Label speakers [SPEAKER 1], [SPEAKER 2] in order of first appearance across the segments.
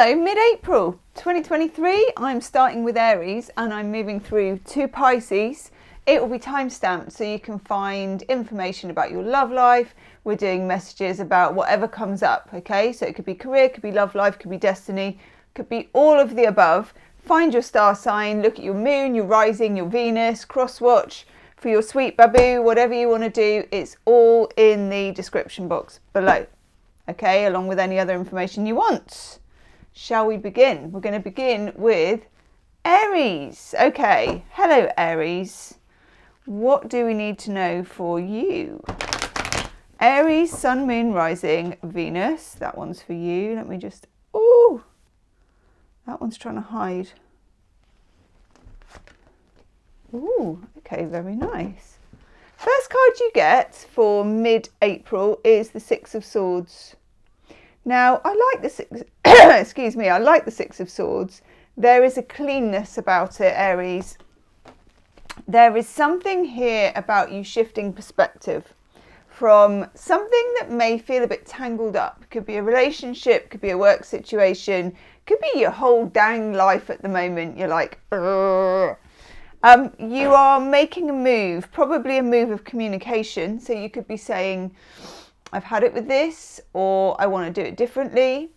[SPEAKER 1] Hello, mid-April 2023. I'm starting with Aries and I'm moving through to Pisces. It will be timestamped so you can find information about your love life. We're doing messages about whatever comes up, okay? So it could be career, could be love life, could be destiny, could be all of the above. Find your star sign, look at your moon, your rising, your Venus, cross-watch for your sweet baboo, whatever you want to do. It's all in the description box below, okay? Along with any other information you want. Shall we begin? We're going to begin with Aries. Okay, hello Aries. What do we need to know for you? Aries, Sun, Moon, Rising, Venus. That one's for you. Let me just... Ooh! That one's trying to hide. Ooh, okay, very nice. First card you get for mid-April is the Six of Swords. Now, I like the Six... excuse me, I like the Six of Swords. There is a cleanness about it, Aries. There is something here about you shifting perspective from something that may feel a bit tangled up. Could be a relationship, could be a work situation, could be your whole dang life at the moment. You're like, ugh. You are making a move, probably a move of communication. So you could be saying, I've had it with this, or I want to do it differently.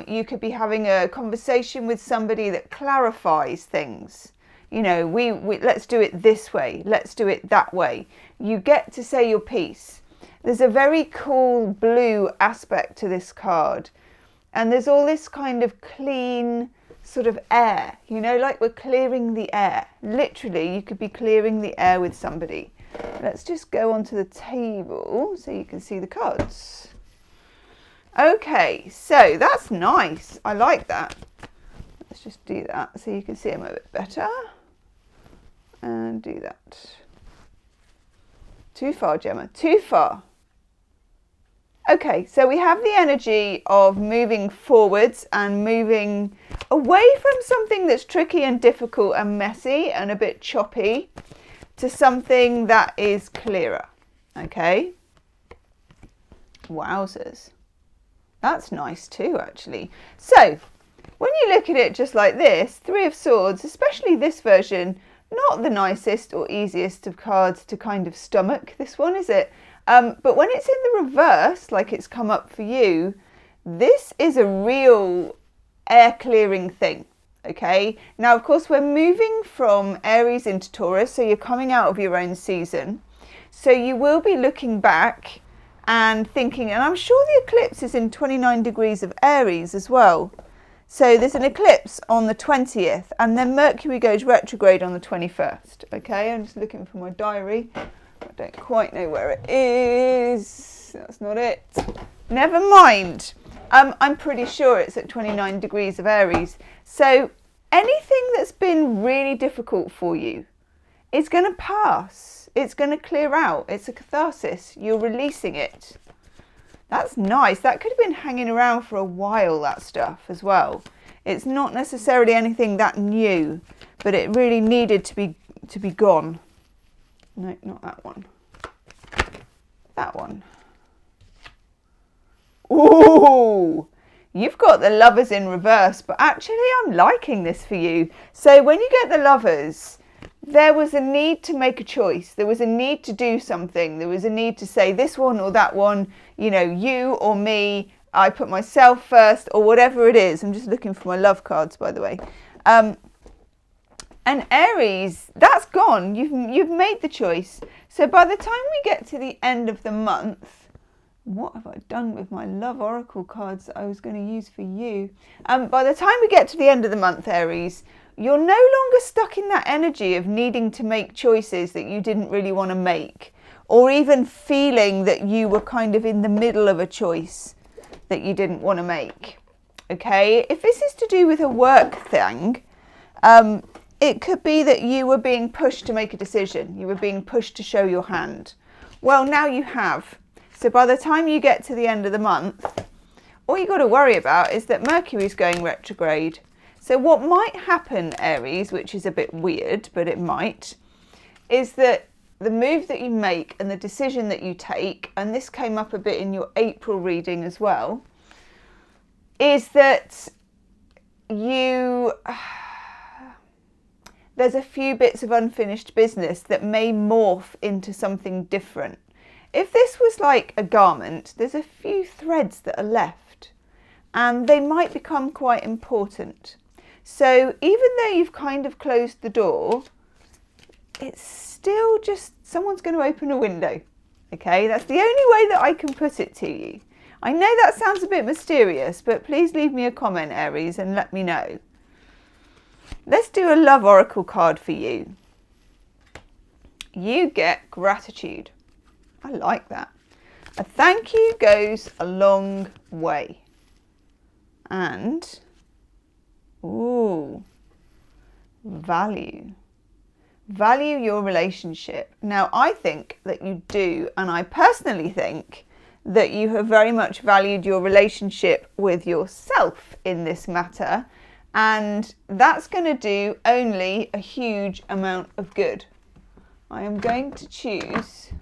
[SPEAKER 1] You could be having a conversation with somebody that clarifies things. You know, we let's do it this way. Let's do it that way. You get to say your piece. There's a very cool blue aspect to this card. And there's all this kind of clean sort of air, you know, like we're clearing the air. Literally, you could be clearing the air with somebody. Let's just go onto the table so you can see the cards. Okay, so that's nice. I like that. Let's just do that so you can see them a bit better. And do that. Too far, Gemma, too far. Okay, so we have the energy of moving forwards and moving away from something that's tricky and difficult and messy and a bit choppy to something that is clearer, okay? Wowzers. That's nice too, actually. So, when you look at it just like this, Three of Swords, especially this version, not the nicest or easiest of cards to kind of stomach, this one, is it? But when it's in the reverse, like it's come up for you, this is a real air clearing thing, okay? Now, of course, we're moving from Aries into Taurus, so you're coming out of your own season. So you will be looking back and thinking, and I'm sure the eclipse is in 29 degrees of Aries as well. So there's an eclipse on the 20th, and then Mercury goes retrograde on the 21st, okay? I'm just looking for my diary. I don't quite know where it is. That's not it. Never mind. I'm pretty sure it's at 29 degrees of Aries. So anything that's been really difficult for you is going to pass. It's going to clear out. It's a catharsis. You're releasing it. That's nice. That could have been hanging around for a while, that stuff as well. It's not necessarily anything that new, but it really needed to be gone. No, not that one. That one. Ooh, you've got the Lovers in reverse, but actually I'm liking this for you. So when you get the Lovers, there was a need to make a choice. There was a need to do something. There was a need to say this one or that one, you know, you or me, I put myself first, or whatever it is. I'm just looking for my love cards, by the way. And Aries, that's gone. You've made the choice. So by the time we get to the end of the month, what have I done with my love oracle cards that I was going to use for you? By the time we get to the end of the month, Aries, you're no longer stuck in that energy of needing to make choices that you didn't really want to make, or even feeling that you were kind of in the middle of a choice that you didn't want to make. Okay? If this is to do with a work thing, it could be that you were being pushed to make a decision. You were being pushed to show your hand. Well, now you have. So by the time you get to the end of the month, all you got to worry about is that Mercury is going retrograde. So what might happen, Aries, which is a bit weird, but it might, is that the move that you make and the decision that you take, and this came up a bit in your April reading as well, is that there's a few bits of unfinished business that may morph into something different. If this was like a garment, there's a few threads that are left and they might become quite important. So even though you've kind of closed the door, it's still just someone's going to open a window. Okay, that's the only way that I can put it to you. I know that sounds a bit mysterious, but please leave me a comment, Aries, and let me know. Let's do a love oracle card for you. You get gratitude. I like that. A thank you goes a long way. And, ooh, value. Value your relationship. Now, I think that you do, and I personally think that you have very much valued your relationship with yourself in this matter, and that's going to do only a huge amount of good. I am going to choose...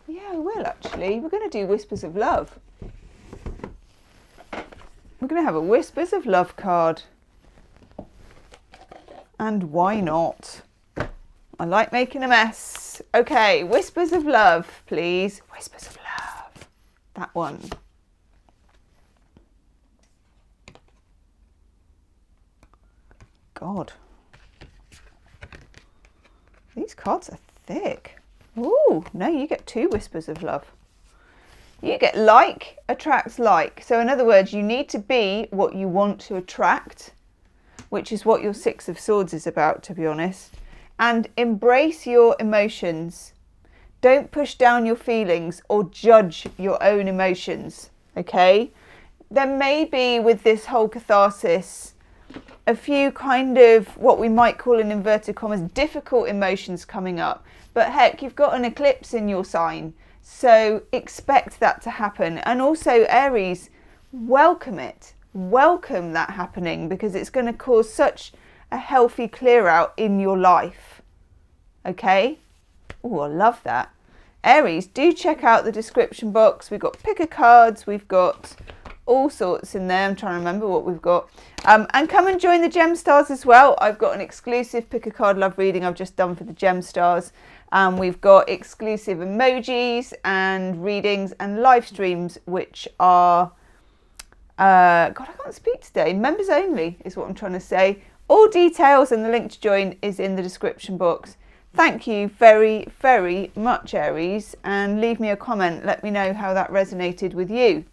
[SPEAKER 1] Yeah, I will actually. We're going to do Whispers of Love. We're going to have a Whispers of Love card. And why not? I like making a mess. Okay, Whispers of Love, please. Whispers of Love. That one. God. These cards are thick. Ooh, no, you get 2 Whispers of Love. You get like attracts like. So in other words, you need to be what you want to attract, which is what your 6 of Swords is about, to be honest. And embrace your emotions. Don't push down your feelings or judge your own emotions, okay? There may be, with this whole catharsis, a few kind of what we might call in inverted commas difficult emotions coming up. But heck, you've got an eclipse in your sign, so expect that to happen. And also, Aries, welcome it. Welcome that happening, because it's going to cause such a healthy clear out in your life. Okay? Oh, I love that. Aries, do check out the description box. We've got picker cards. We've got all sorts in there. I'm trying to remember what we've got. And come and join the Gem Stars as well. I've got an exclusive pick a card love reading I've just done for the Gem Stars. We've got exclusive emojis and readings and live streams, which are, God, I can't speak today. Members only is what I'm trying to say. All details and the link to join is in the description box. Thank you very, very much, Aries, and leave me a comment. Let me know how that resonated with you.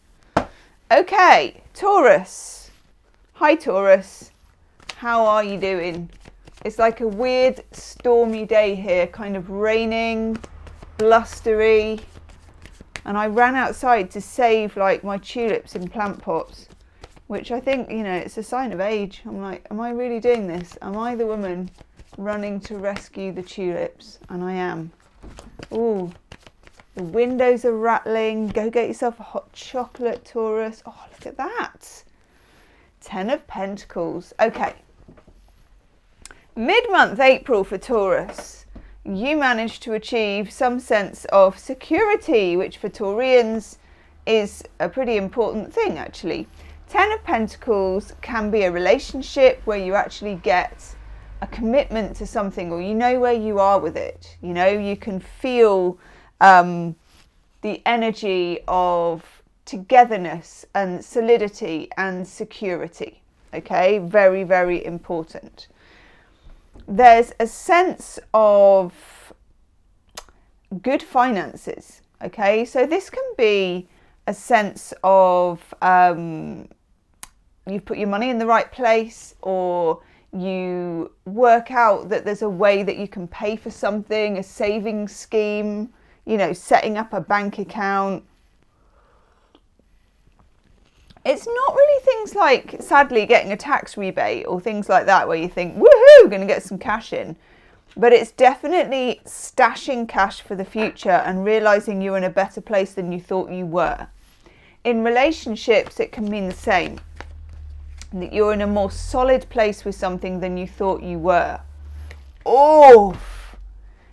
[SPEAKER 1] Okay, Taurus. Hi, Taurus. How are you doing? It's like a weird stormy day here, kind of raining, blustery. And I ran outside to save like my tulips in plant pots, which I think, you know, it's a sign of age. I'm like, am I really doing this? Am I the woman running to rescue the tulips? And I am. Ooh, the windows are rattling. Go get yourself a hot chocolate, Taurus. Oh, look at that. 10 of Pentacles. Okay. Mid-month April for Taurus. You managed to achieve some sense of security, which for Taurians is a pretty important thing, actually. 10 of Pentacles can be a relationship where you actually get a commitment to something, or you know where you are with it. You know, you can feel the energy of togetherness and solidity and security. Okay, very, very important. There's a sense of good finances. Okay, so this can be a sense of you've put your money in the right place, or you work out that there's a way that you can pay for something, a savings scheme, you know, setting up a bank account. It's not really things like, sadly, getting a tax rebate or things like that where you think, woohoo, going to get some cash in. But it's definitely stashing cash for the future and realising you're in a better place than you thought you were. In relationships, it can mean the same. That you're in a more solid place with something than you thought you were. Oh,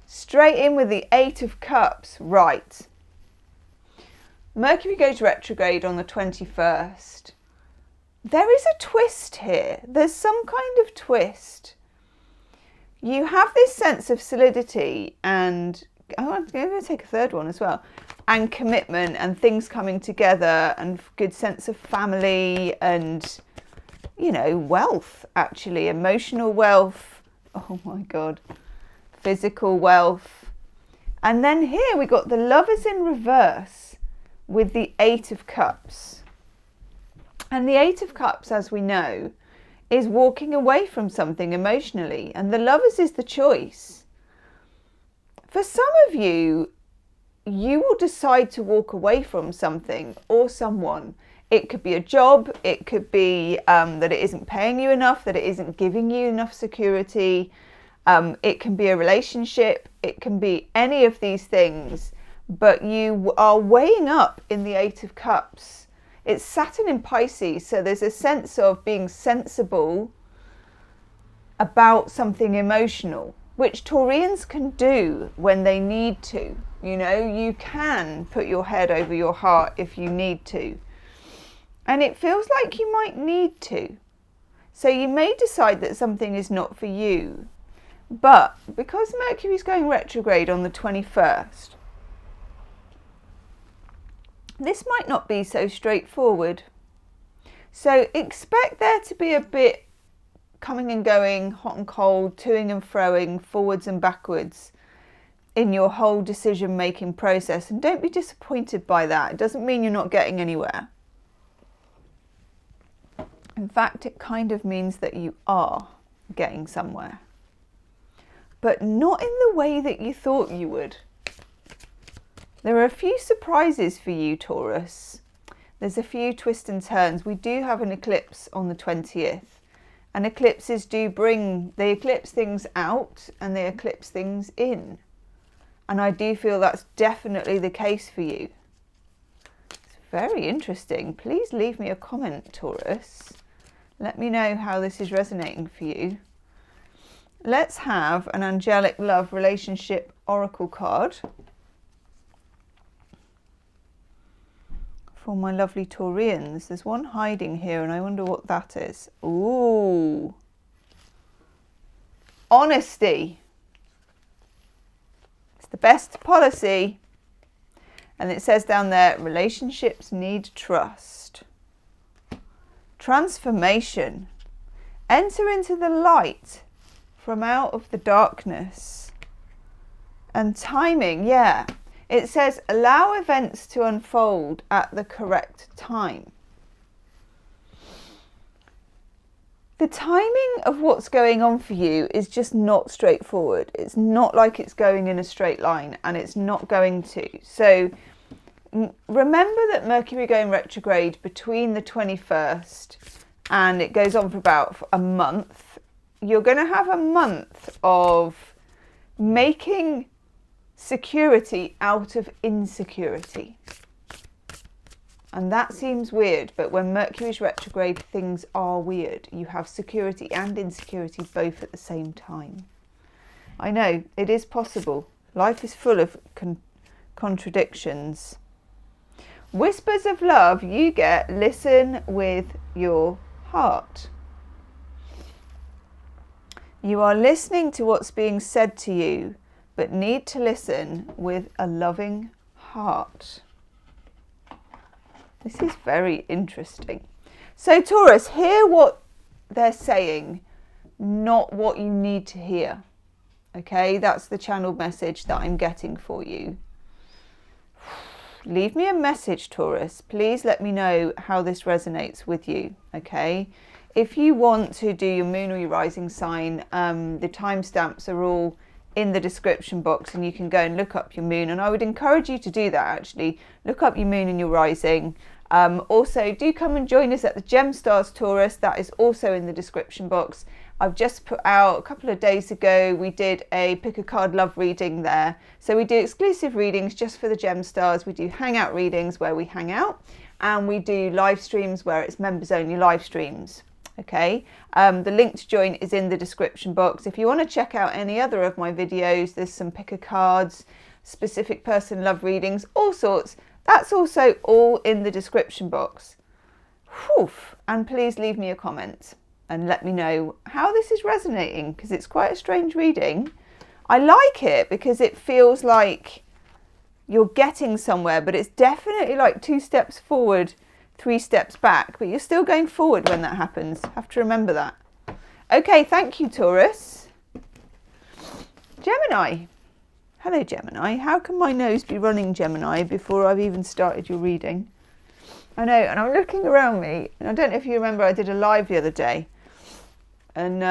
[SPEAKER 1] straight in with the 8 of Cups. Right. Mercury goes retrograde on the 21st. there is a twist here. There's some kind of twist. You have this sense of solidity and, oh, I'm going to take a third one as well, and commitment and things coming together and good sense of family and, you know, wealth, actually, emotional wealth. Oh my God. Physical wealth. And then here we got the Lovers in reverse with the Eight of Cups. And the Eight of Cups, as we know, is walking away from something emotionally. And the Lovers is the choice. For some of you, you will decide to walk away from something or someone. It could be a job. It could be that it isn't paying you enough, that it isn't giving you enough security. It can be a relationship. It can be any of these things. But you are weighing up in the Eight of Cups. It's Saturn in Pisces, so there's a sense of being sensible about something emotional, which Taurians can do when they need to. You know, you can put your head over your heart if you need to. And it feels like you might need to. So you may decide that something is not for you. But because Mercury's going retrograde on the 21st, this might not be so straightforward. So expect there to be a bit coming and going, hot and cold, toing and froing, forwards and backwards in your whole decision-making process. And don't be disappointed by that. It doesn't mean you're not getting anywhere. In fact, it kind of means that you are getting somewhere. But not in the way that you thought you would. There are a few surprises for you, Taurus. There's a few twists and turns. We do have an eclipse on the 20th. And eclipses do bring, they eclipse things out and they eclipse things in. And I do feel that's definitely the case for you. It's very interesting. Please leave me a comment, Taurus. Let me know how this is resonating for you. Let's have an angelic love relationship oracle card for my lovely Taurians. There's one hiding here and I wonder what that is. Ooh. Honesty. It's the best policy. And it says down there, relationships need trust. Transformation. Enter into the light from out of the darkness. And timing, yeah. It says, allow events to unfold at the correct time. The timing of what's going on for you is just not straightforward. It's not like it's going in a straight line, and it's not going to. So remember that Mercury going retrograde between the 21st and it goes on for about a month. You're going to have a month of making security out of insecurity. And that seems weird, but when Mercury's retrograde, things are weird. You have security and insecurity both at the same time. I know, it is possible. Life is full of contradictions. Whispers of love, you get listen with your heart. You are listening to what's being said to you, but need to listen with a loving heart. This is very interesting. So Taurus, hear what they're saying, not what you need to hear. Okay, that's the channeled message that I'm getting for you. Leave me a message, Taurus. Please let me know how this resonates with you, okay? If you want to do your moon or your rising sign, the timestamps are all in the description box and you can go and look up your moon, and I would encourage you to do that actually. Look up your moon and your rising. Also do come and join us at the Gemstars Taurus, that is also in the description box. I've just put out a couple of days ago, we did a pick a card love reading there. So we do exclusive readings just for the Gemstars. We do hangout readings where we hang out, and we do live streams where it's members only live streams. Okay, the link to join is in the description box. If you want to check out any other of my videos, there's some picker cards, specific person love readings, all sorts. That's also all in the description box. Whew. And please leave me a comment and let me know how this is resonating, because it's quite a strange reading. I like it because it feels like you're getting somewhere, but it's definitely like 2 steps forward, 3 steps back, but you're still going forward when that happens. Have to remember that. Okay, thank you, Taurus. Gemini. Hello, Gemini. How can my nose be running, Gemini, before I've even started your reading? I know, and I'm looking around me, and I don't know if you remember, I did a live the other day, and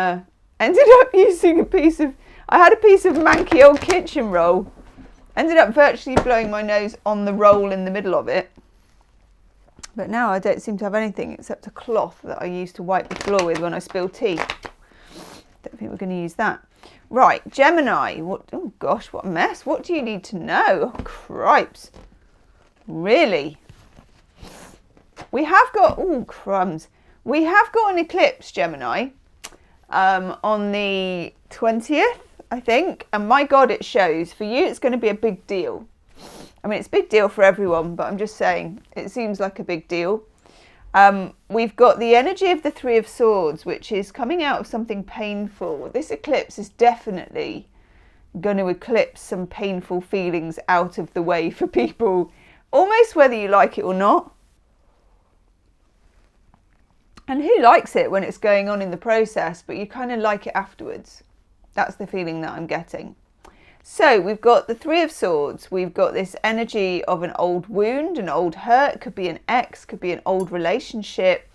[SPEAKER 1] ended up using I had a piece of manky old kitchen roll, ended up virtually blowing my nose on the roll in the middle of it. But now I don't seem to have anything except a cloth that I used to wipe the floor with when I spill tea. Don't think we're going to use that. Right, Gemini. Oh gosh, what a mess. What do you need to know? Oh, cripes. Really? We have got, oh crumbs. We have got an eclipse, Gemini, on the 20th, I think. And my God, it shows. For you, it's going to be a big deal. I mean, it's a big deal for everyone, but I'm just saying, it seems like a big deal. We've got the energy of the 3 of Swords, which is coming out of something painful. This eclipse is definitely going to eclipse some painful feelings out of the way for people, almost whether you like it or not. And who likes it when it's going on in the process, but you kind of like it afterwards. That's the feeling that I'm getting. So we've got the 3 of Swords. We've got this energy of an old wound, an old hurt. Could be an ex, could be an old relationship,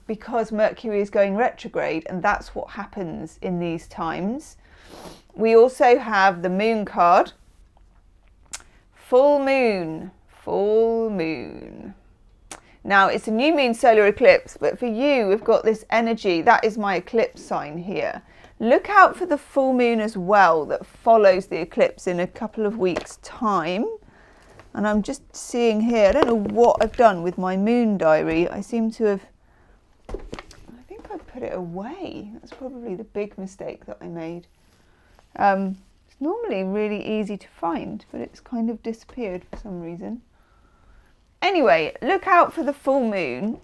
[SPEAKER 1] because Mercury is going retrograde, and that's what happens in these times. We also have the Moon card. Full moon, full moon. Now, it's a new moon solar eclipse, but for you, we've got this energy. That is my eclipse sign here. Look out for the full moon as well that follows the eclipse in a couple of weeks' time. And I'm just seeing here, I don't know what I've done with my moon diary. I seem to have, I think I put it away. That's probably the big mistake that I made. It's normally really easy to find, but it's kind of disappeared for some reason. Anyway, look out for the full moon.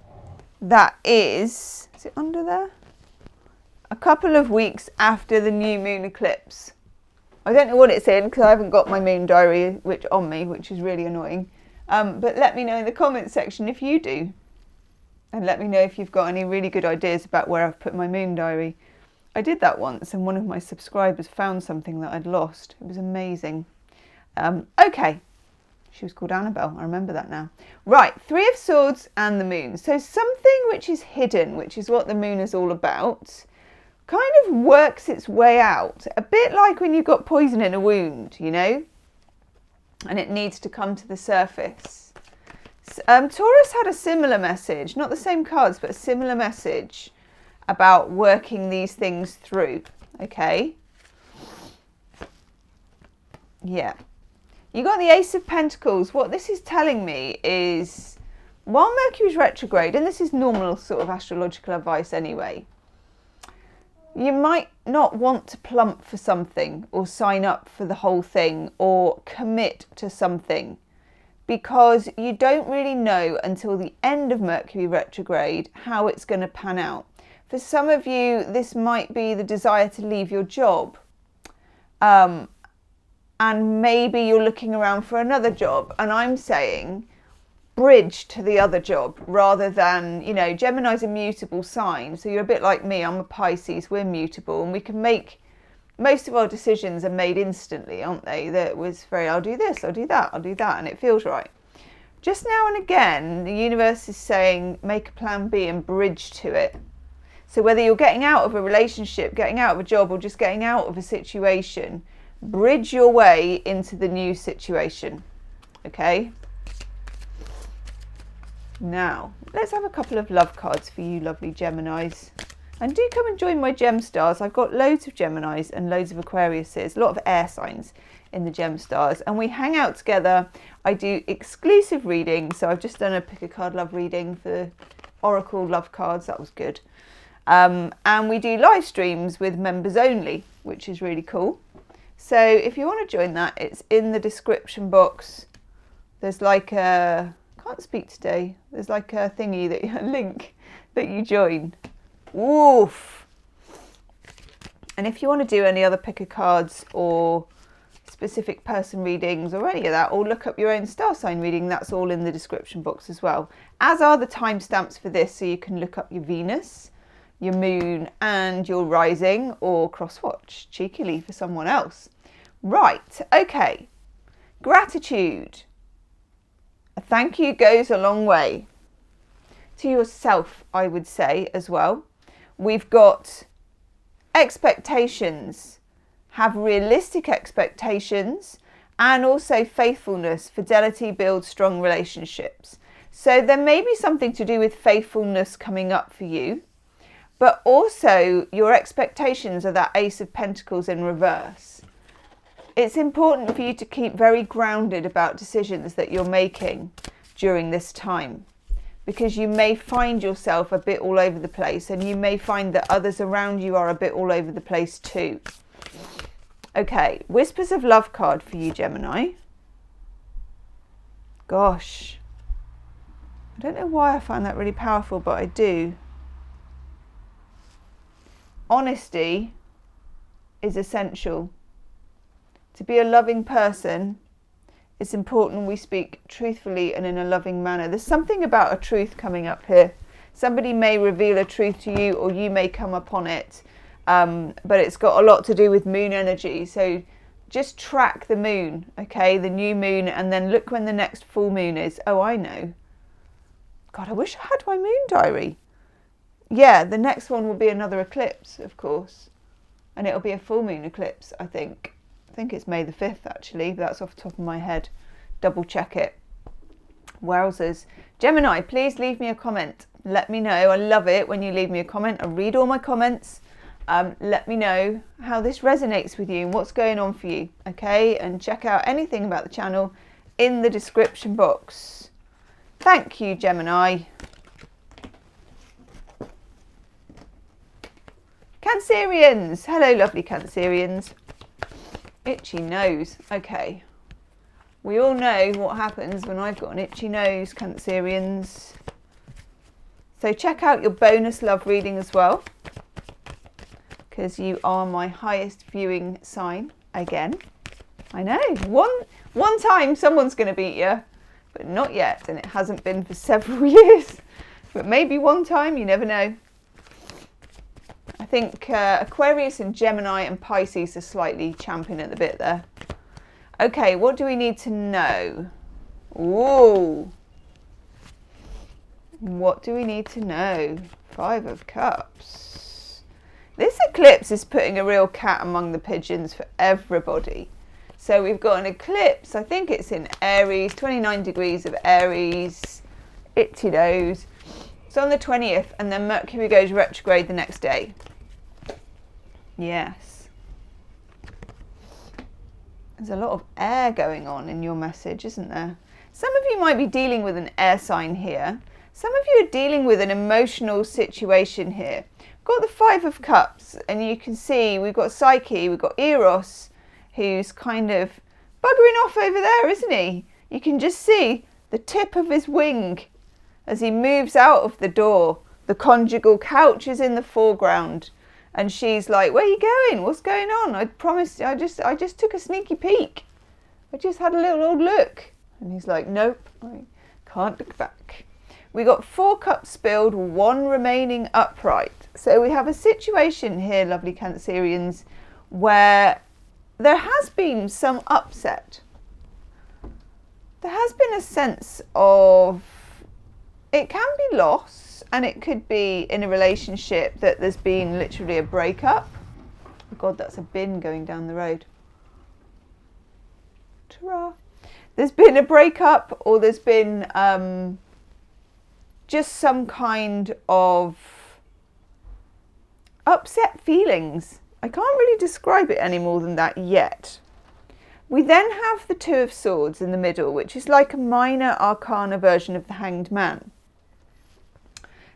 [SPEAKER 1] That is it under there? A couple of weeks after the new moon eclipse. I don't know what it's in because I haven't got my moon diary on me, which is really annoying. But let me know in the comments section if you do. And let me know if you've got any really good ideas about where I've put my moon diary. I did that once and one of my subscribers found something that I'd lost. It was amazing. Okay. She was called Annabelle. I remember that now. Right, 3 of Swords and the moon. So something which is hidden, which is what the moon is all about, kind of works its way out. A bit like when you've got poison in a wound, you know, and it needs to come to the surface. Taurus had a similar message, not the same cards, but a similar message about working these things through. Okay. Yeah. You got the Ace of Pentacles. What this is telling me is, while Mercury's retrograde, and this is normal sort of astrological advice anyway, you might not want to plump for something or sign up for the whole thing or commit to something, because you don't really know until the end of Mercury retrograde how it's going to pan out. For some of you, this might be the desire to leave your job. And maybe you're looking around for another job. And I'm saying bridge to the other job rather than, you know, Gemini's a mutable sign. So you're a bit like me. I'm a Pisces. We're mutable. And we can make, most of our decisions are made instantly, aren't they? That was very, I'll do this, I'll do that, I'll do that. And it feels right. Just now and again, the universe is saying make a plan B and bridge to it. So whether you're getting out of a relationship, getting out of a job, or just getting out of a situation, bridge your way into the new situation. Okay. Now, let's have a couple of love cards for you lovely Geminis. And do come and join my Gem Stars. I've got loads of Geminis and loads of Aquariuses, a lot of air signs in the Gem Stars. And we hang out together. I do exclusive readings. So I've just done a pick a card love reading for Oracle love cards. That was good. And we do live streams with members only, which is really cool. So if you want to join that, it's in the description box. There's like a kind can't speak today. There's like a thingy, a link that you join. Woof. And if you want to do any other pick a cards or specific person readings or any of that, or look up your own star sign reading, that's all in the description box as well. As are the timestamps for this, so you can look up your Venus, your moon and your rising, or cross-watch cheekily for someone else. Right, okay. Gratitude. A thank you goes a long way. To yourself, I would say, as well. We've got expectations. Have realistic expectations, and also faithfulness. Fidelity builds strong relationships. So there may be something to do with faithfulness coming up for you, but also your expectations are that Ace of Pentacles in reverse. It's important for you to keep very grounded about decisions that you're making during this time, because you may find yourself a bit all over the place, and you may find that others around you are a bit all over the place too. Okay, Whispers of Love card for you, Gemini. Gosh, I don't know why I find that really powerful, but I do. Honesty is essential. To be a loving person, it's important we speak truthfully and in a loving manner. There's something about a truth coming up here. Somebody may reveal a truth to you, or you may come upon it. But it's got a lot to do with moon energy. So just track the moon, okay? The new moon, and then look when the next full moon is. Oh, I know. God, I wish I had my moon diary. Yeah, the next one will be another eclipse, of course. And it'll be a full moon eclipse, I think. I think it's May the 5th, actually. That's off the top of my head. Double check it. Wowzers. Gemini, please leave me a comment. Let me know. I love it when you leave me a comment. I read all my comments. Let me know how this resonates with you and what's going on for you, okay? And check out anything about the channel in the description box. Thank you, Gemini. Cancerians. Hello, lovely Cancerians. Itchy nose. Okay. We all know what happens when I've got an itchy nose, Cancerians. So check out your bonus love reading as well, because you are my highest viewing sign again. I know, one time someone's going to beat you, but not yet, and it hasn't been for several years. But maybe one time, you never know. I think Aquarius and Gemini and Pisces are slightly champing at the bit there. Okay, what do we need to know? Ooh. What do we need to know? 5 of Cups. This eclipse is putting a real cat among the pigeons for everybody. So we've got an eclipse, I think it's in Aries, 29 degrees of Aries, itchy nose. It's on the 20th, and then Mercury goes retrograde the next day. Yes. There's a lot of air going on in your message, isn't there? Some of you might be dealing with an air sign here. Some of you are dealing with an emotional situation here. Got the 5 of Cups, and you can see we've got Psyche, we've got Eros, who's kind of buggering off over there, isn't he? You can just see the tip of his wing as he moves out of the door. The conjugal couch is in the foreground, and she's like, where are you going? What's going on? I promised, I just took a sneaky peek. I just had a little old look. And he's like, nope, I can't look back. We got 4 cups spilled, 1 remaining upright. So we have a situation here, lovely Cancerians, where there has been some upset. There has been a sense of, it can be loss, and it could be in a relationship that there's been literally a breakup. Oh God, that's a bin going down the road. Ta-ra. There's been a breakup, or there's been just some kind of upset feelings. I can't really describe it any more than that yet. We then have the 2 of Swords in the middle, which is like a minor arcana version of the Hanged Man.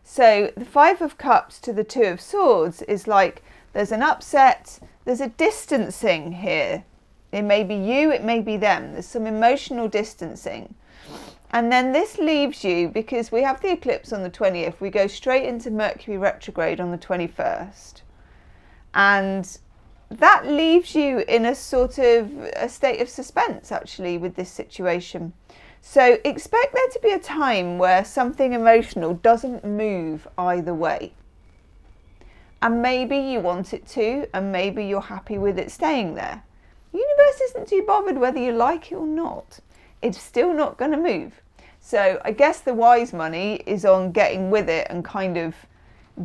[SPEAKER 1] So the 5 of Cups to the 2 of Swords is like there's an upset, there's a distancing here. It may be you, it may be them. There's some emotional distancing. And then this leaves you, because we have the eclipse on the 20th, we go straight into Mercury retrograde on the 21st. And that leaves you in a sort of a state of suspense, actually, with this situation. So expect there to be a time where something emotional doesn't move either way. And maybe you want it to, and maybe you're happy with it staying there. The universe isn't too bothered whether you like it or not. It's still not going to move. So I guess the wise money is on getting with it and kind of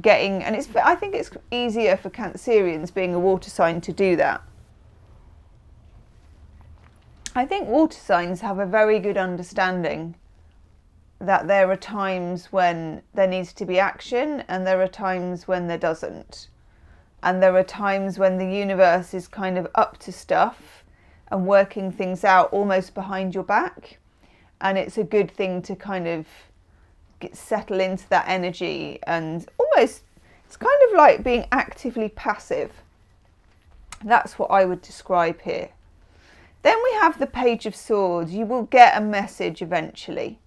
[SPEAKER 1] getting, and I think it's easier for Cancerians being a water sign to do that. I think water signs have a very good understanding that there are times when there needs to be action and there are times when there doesn't. And there are times when the universe is kind of up to stuff and working things out almost behind your back. And it's a good thing to kind of settle into that energy, and almost, it's kind of like being actively passive. That's what I would describe here. Then we have the Page of Swords. You will get a message eventually.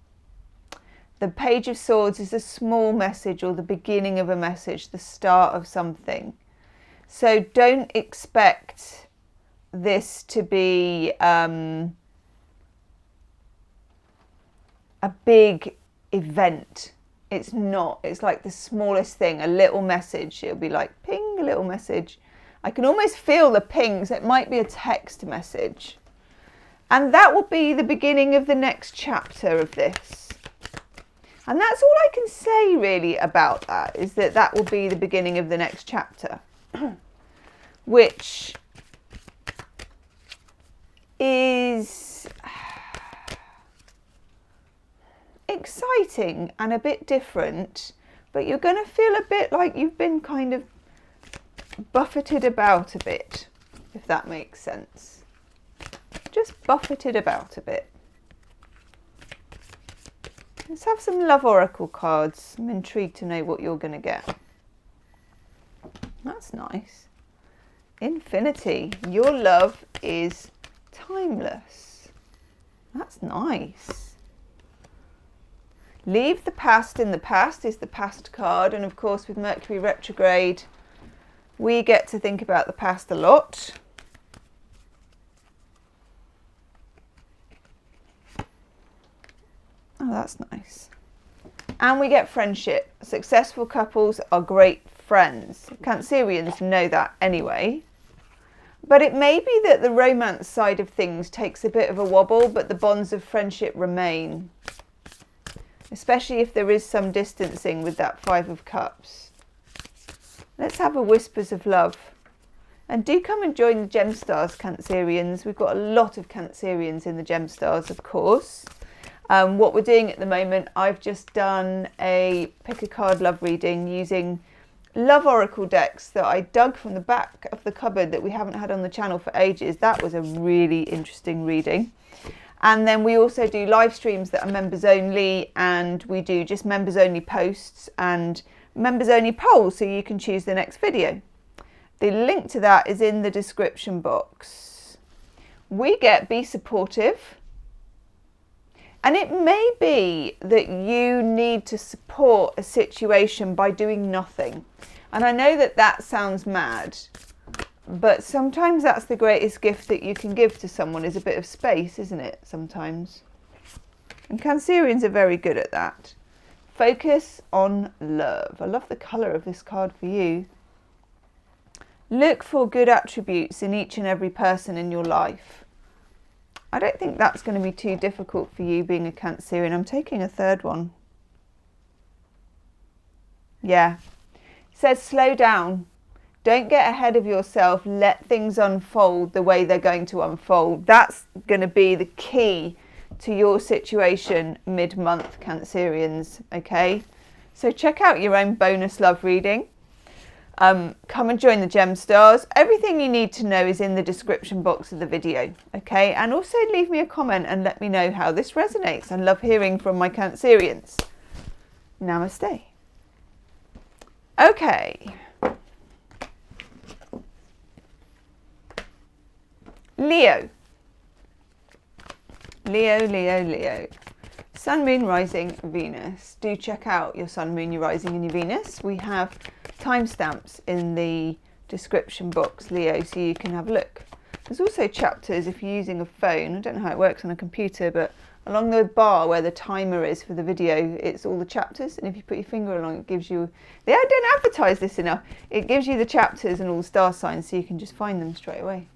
[SPEAKER 1] The Page of Swords is a small message, or the beginning of a message, the start of something. So don't expect this to be a big event. It's not. It's like the smallest thing, a little message. It'll be like ping, a little message. I can almost feel the pings. It might be a text message. And that will be the beginning of the next chapter of this. And that's all I can say really about that, is that that will be the beginning of the next chapter. Which is exciting and a bit different, but you're going to feel a bit like you've been kind of buffeted about a bit, if that makes sense. Just buffeted about a bit. Let's have some love oracle cards. I'm intrigued to know what you're going to get. That's nice. Infinity. Your love is timeless. That's nice. Leave the past in the past is the past card, and of course with Mercury retrograde we get to think about the past a lot. Oh, that's nice. And we get friendship. Successful couples are great friends. Cancerians know that anyway. But it may be that the romance side of things takes a bit of a wobble, but the bonds of friendship remain. Especially if there is some distancing with that Five of Cups. Let's have a Whispers of Love. And do come and join the Gemstars, Cancerians. We've got a lot of Cancerians in the Gemstars, of course. What we're doing at the moment, I've just done a pick a card love reading using love oracle decks that I dug from the back of the cupboard that we haven't had on the channel for ages. That was a really interesting reading. And then we also do live streams that are members only, and we do just members only posts and members only polls, so you can choose the next video. The link to that is in the description box. We get Be Supportive. And it may be that you need to support a situation by doing nothing. And I know that that sounds mad, but sometimes that's the greatest gift that you can give to someone, is a bit of space, isn't it, sometimes? And Cancerians are very good at that. Focus on love. I love the colour of this card for you. Look for good attributes in each and every person in your life. I don't think that's going to be too difficult for you being a Cancerian. I'm taking a third one. Yeah. It says slow down. Don't get ahead of yourself. Let things unfold the way they're going to unfold. That's going to be the key to your situation mid-month, Cancerians. Okay? So check out your own bonus love reading. Come and join the Gemstars. Everything you need to know is in the description box of the video, okay? And also leave me a comment and let me know how this resonates. I love hearing from my Cancerians. Namaste. Okay. Leo. Leo. Sun, Moon, Rising, Venus. Do check out your Sun, Moon, your Rising and your Venus. We have timestamps in the description box, Leo, so you can have a look. There's also chapters if you're using a phone. I don't know how it works on a computer, but along the bar where the timer is for the video, it's all the chapters, and if you put your finger along, it gives you, they don't advertise this enough, it gives you the chapters and all the star signs, so you can just find them straight away.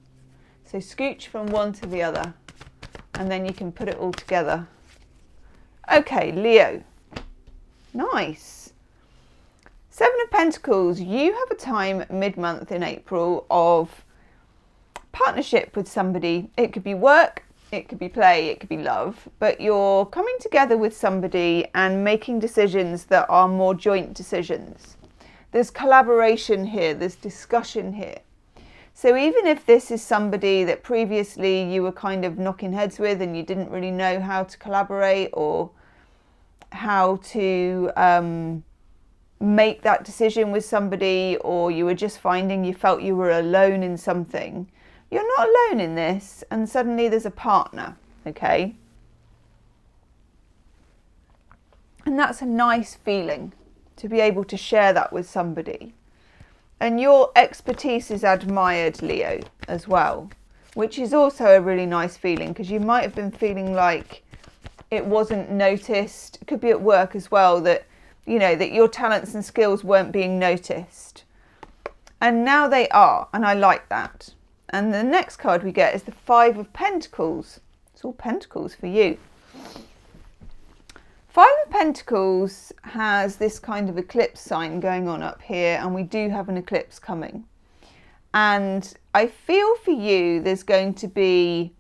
[SPEAKER 1] So scooch from one to the other, and then you can put it all together. Okay, Leo. Nice. Seven of Pentacles. You have a time mid-month in April of partnership with somebody. It could be work, it could be play, it could be love, but you're coming together with somebody and making decisions that are more joint decisions. There's collaboration here, there's discussion here. So even if this is somebody that previously you were kind of knocking heads with and you didn't really know how to collaborate or how to make that decision with somebody, or you were just finding you felt you were alone in something, you're not alone in this, and suddenly there's a partner, okay? And that's a nice feeling to be able to share that with somebody. And your expertise is admired, Leo, as well, which is also a really nice feeling, because you might have been feeling like it wasn't noticed. It could be at work as well, that, you know, that your talents and skills weren't being noticed. And now they are, and I like that. And the next card we get is the Five of Pentacles. It's all Pentacles for you. Five of Pentacles has this kind of eclipse sign going on up here, and we do have an eclipse coming. And I feel for you there's going to be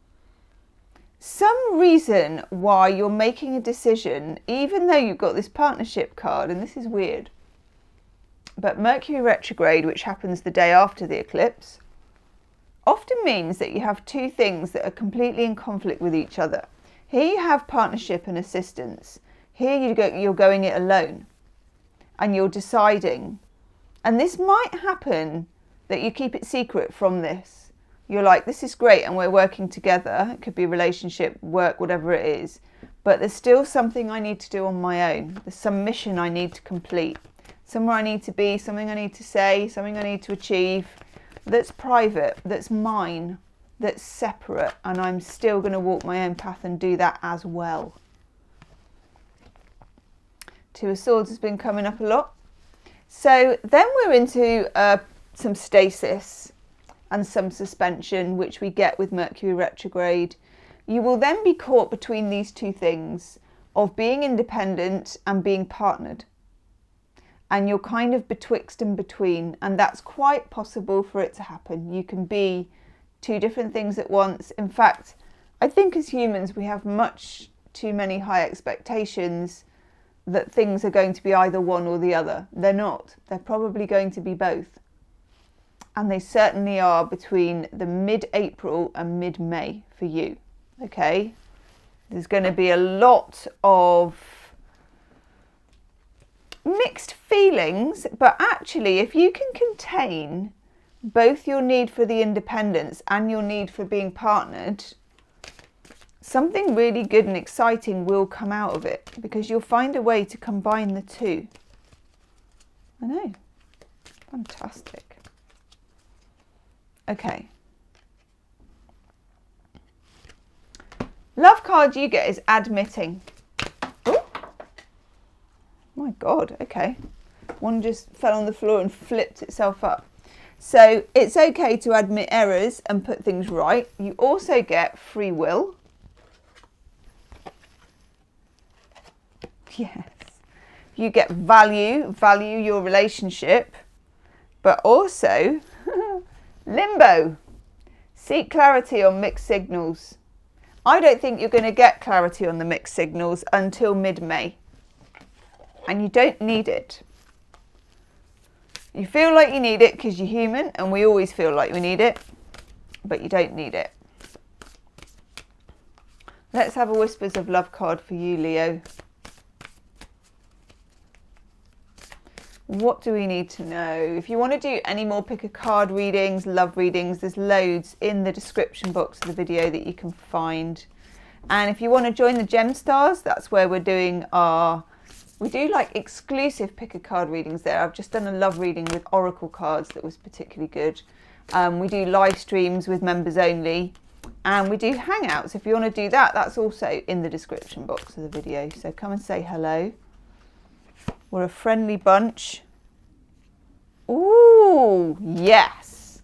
[SPEAKER 1] some reason why you're making a decision, even though you've got this partnership card, and this is weird. But Mercury retrograde, which happens the day after the eclipse, often means that you have two things that are completely in conflict with each other. Here you have partnership and assistance. Here you're going it alone, and you're deciding. And this might happen that you keep it secret from this. You're like, this is great and we're working together. It could be a relationship, work, whatever it is. But there's still something I need to do on my own. There's some mission I need to complete. Somewhere I need to be, something I need to say, something I need to achieve. That's private, that's mine, that's separate. And I'm still going to walk my own path and do that as well. Two of Swords has been coming up a lot. So then we're into some stasis and some suspension, which we get with Mercury retrograde. You will then be caught between these two things of being independent and being partnered. And you're kind of betwixt and between, and that's quite possible for it to happen. You can be two different things at once. In fact, I think as humans we have much too many high expectations that things are going to be either one or the other. They're not. They're probably going to be both. And they certainly are between the mid-April and mid-May for you, okay? There's going to be a lot of mixed feelings, but actually if you can contain both your need for the independence and your need for being partnered, something really good and exciting will come out of it, because you'll find a way to combine the two. I know. Fantastic. Okay. Love card you get is admitting. Oh my God, okay. One just fell on the floor and flipped itself up. So it's okay to admit errors and put things right. You also get free will. Yes. You get value your relationship, but also limbo. Seek clarity on mixed signals. I don't think you're going to get clarity on the mixed signals until mid-May. And you don't need it. You feel like you need it because you're human, and we always feel like we need it, but you don't need it. Let's have a Whispers of Love card for you, Leo. What do we need to know? If you want to do any more pick a card readings, love readings, there's loads in the description box of the video that you can find. And if you want to join the Gem Stars, that's where we're doing we do like exclusive pick a card readings there. I've just done a love reading with Oracle cards that was particularly good. We do live streams with members only, and we do hangouts. If you want to do that, that's also in the description box of the video. So come and say hello. We're a friendly bunch. Ooh, yes.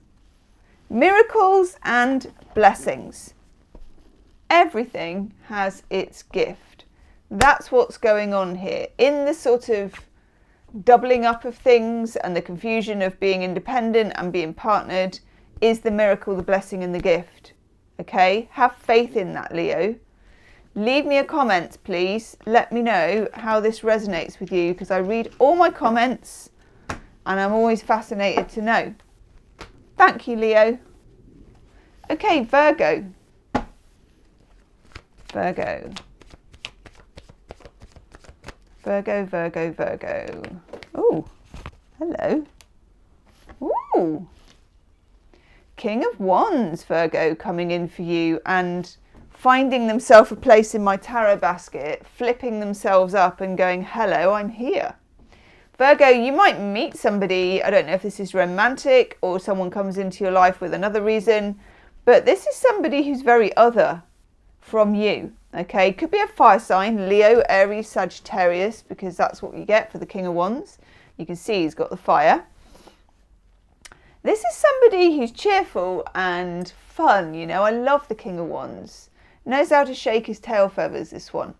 [SPEAKER 1] Miracles and blessings. Everything has its gift. That's what's going on here. In the sort of doubling up of things and the confusion of being independent and being partnered is the miracle, the blessing and the gift. Okay? Have faith in that, Leo. Leave me a comment, please. Let me know how this resonates with you, because I read all my comments and I'm always fascinated to know. Thank you, Leo. Okay, Virgo. Virgo. Virgo, Virgo, Virgo. Oh, hello. Ooh. King of Wands, Virgo, coming in for you and finding themselves a place in my tarot basket, flipping themselves up and going, hello, I'm here. Virgo, you might meet somebody, I don't know if this is romantic or someone comes into your life with another reason, but this is somebody who's very other from you. Okay, could be a fire sign, Leo, Aries, Sagittarius, because that's what you get for the King of Wands. You can see he's got the fire. This is somebody who's cheerful and fun, you know. I love the King of Wands. Knows how to shake his tail feathers, this one.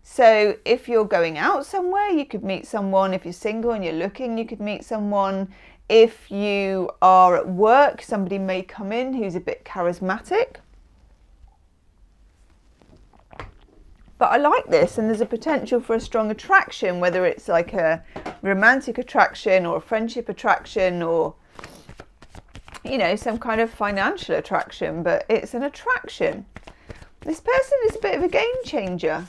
[SPEAKER 1] So if you're going out somewhere, you could meet someone. If you're single and you're looking, you could meet someone. If you are at work, somebody may come in who's a bit charismatic. But I like this, and there's a potential for a strong attraction, whether it's like a romantic attraction or a friendship attraction or, you know, some kind of financial attraction, but it's an attraction. This person is a bit of a game changer.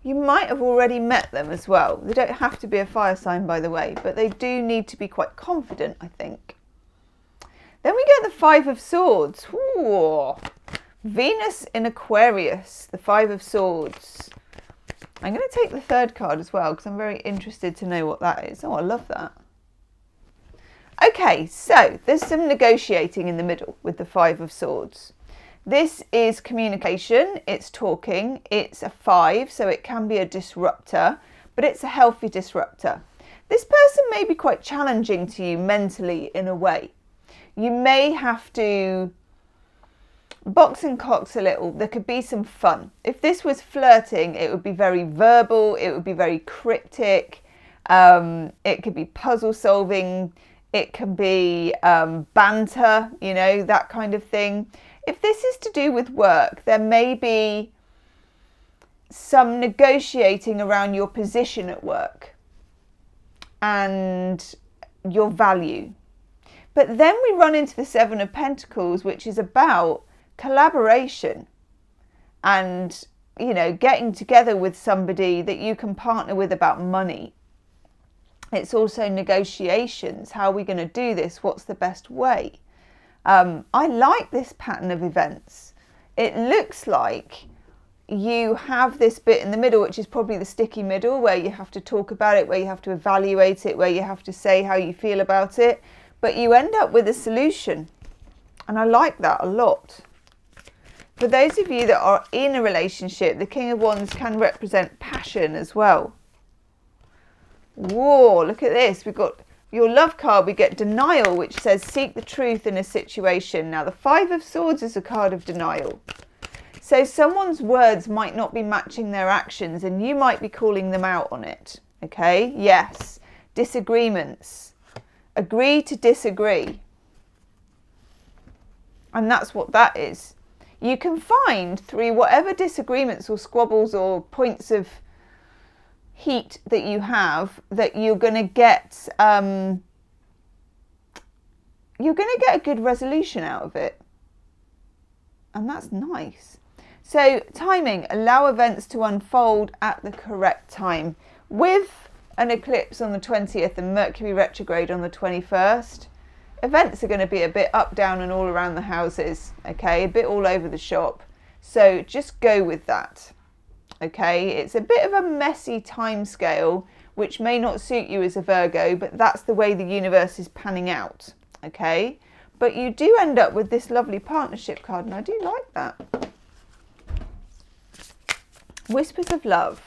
[SPEAKER 1] You might have already met them as well. They don't have to be a fire sign, by the way, but they do need to be quite confident, I think. Then we get the Five of Swords. Ooh. Venus in Aquarius, the Five of Swords. I'm going to take the third card as well because I'm very interested to know what that is. Oh, I love that. Okay, so there's some negotiating in the middle with the Five of Swords. This is communication, it's talking, it's a 5, so it can be a disruptor, but it's a healthy disruptor. This person may be quite challenging to you mentally in a way. You may have to box and cox a little. There could be some fun. If this was flirting, it would be very verbal, it would be very cryptic, it could be puzzle solving, it can be banter, you know, that kind of thing. If this is to do with work, there may be some negotiating around your position at work and your value. But then we run into the Seven of Pentacles, which is about collaboration and, you know, getting together with somebody that you can partner with about money. It's also negotiations. How are we going to do this? What's the best way? I like this pattern of events. It looks like you have this bit in the middle, which is probably the sticky middle, where you have to talk about it, where you have to evaluate it, where you have to say how you feel about it, but you end up with a solution. And I like that a lot. For those of you that are in a relationship, the King of Wands can represent passion as well. Whoa, look at this. We've got your love card, we get denial, which says seek the truth in a situation. Now, the Five of Swords is a card of denial. So someone's words might not be matching their actions and you might be calling them out on it. Okay, yes. Disagreements. Agree to disagree. And that's what that is. You can find through whatever disagreements or squabbles or points of heat that you have, that you're going to get a good resolution out of it, and that's nice. So timing, allow events to unfold at the correct time. With an eclipse on the 20th and Mercury retrograde on the 21st, events are going to be a bit up, down and all around the houses, okay, a bit all over the shop. So just go with that. Okay, it's a bit of a messy time scale, which may not suit you as a Virgo, but that's the way the universe is panning out. Okay, but you do end up with this lovely partnership card, and I do like that. Whispers of love.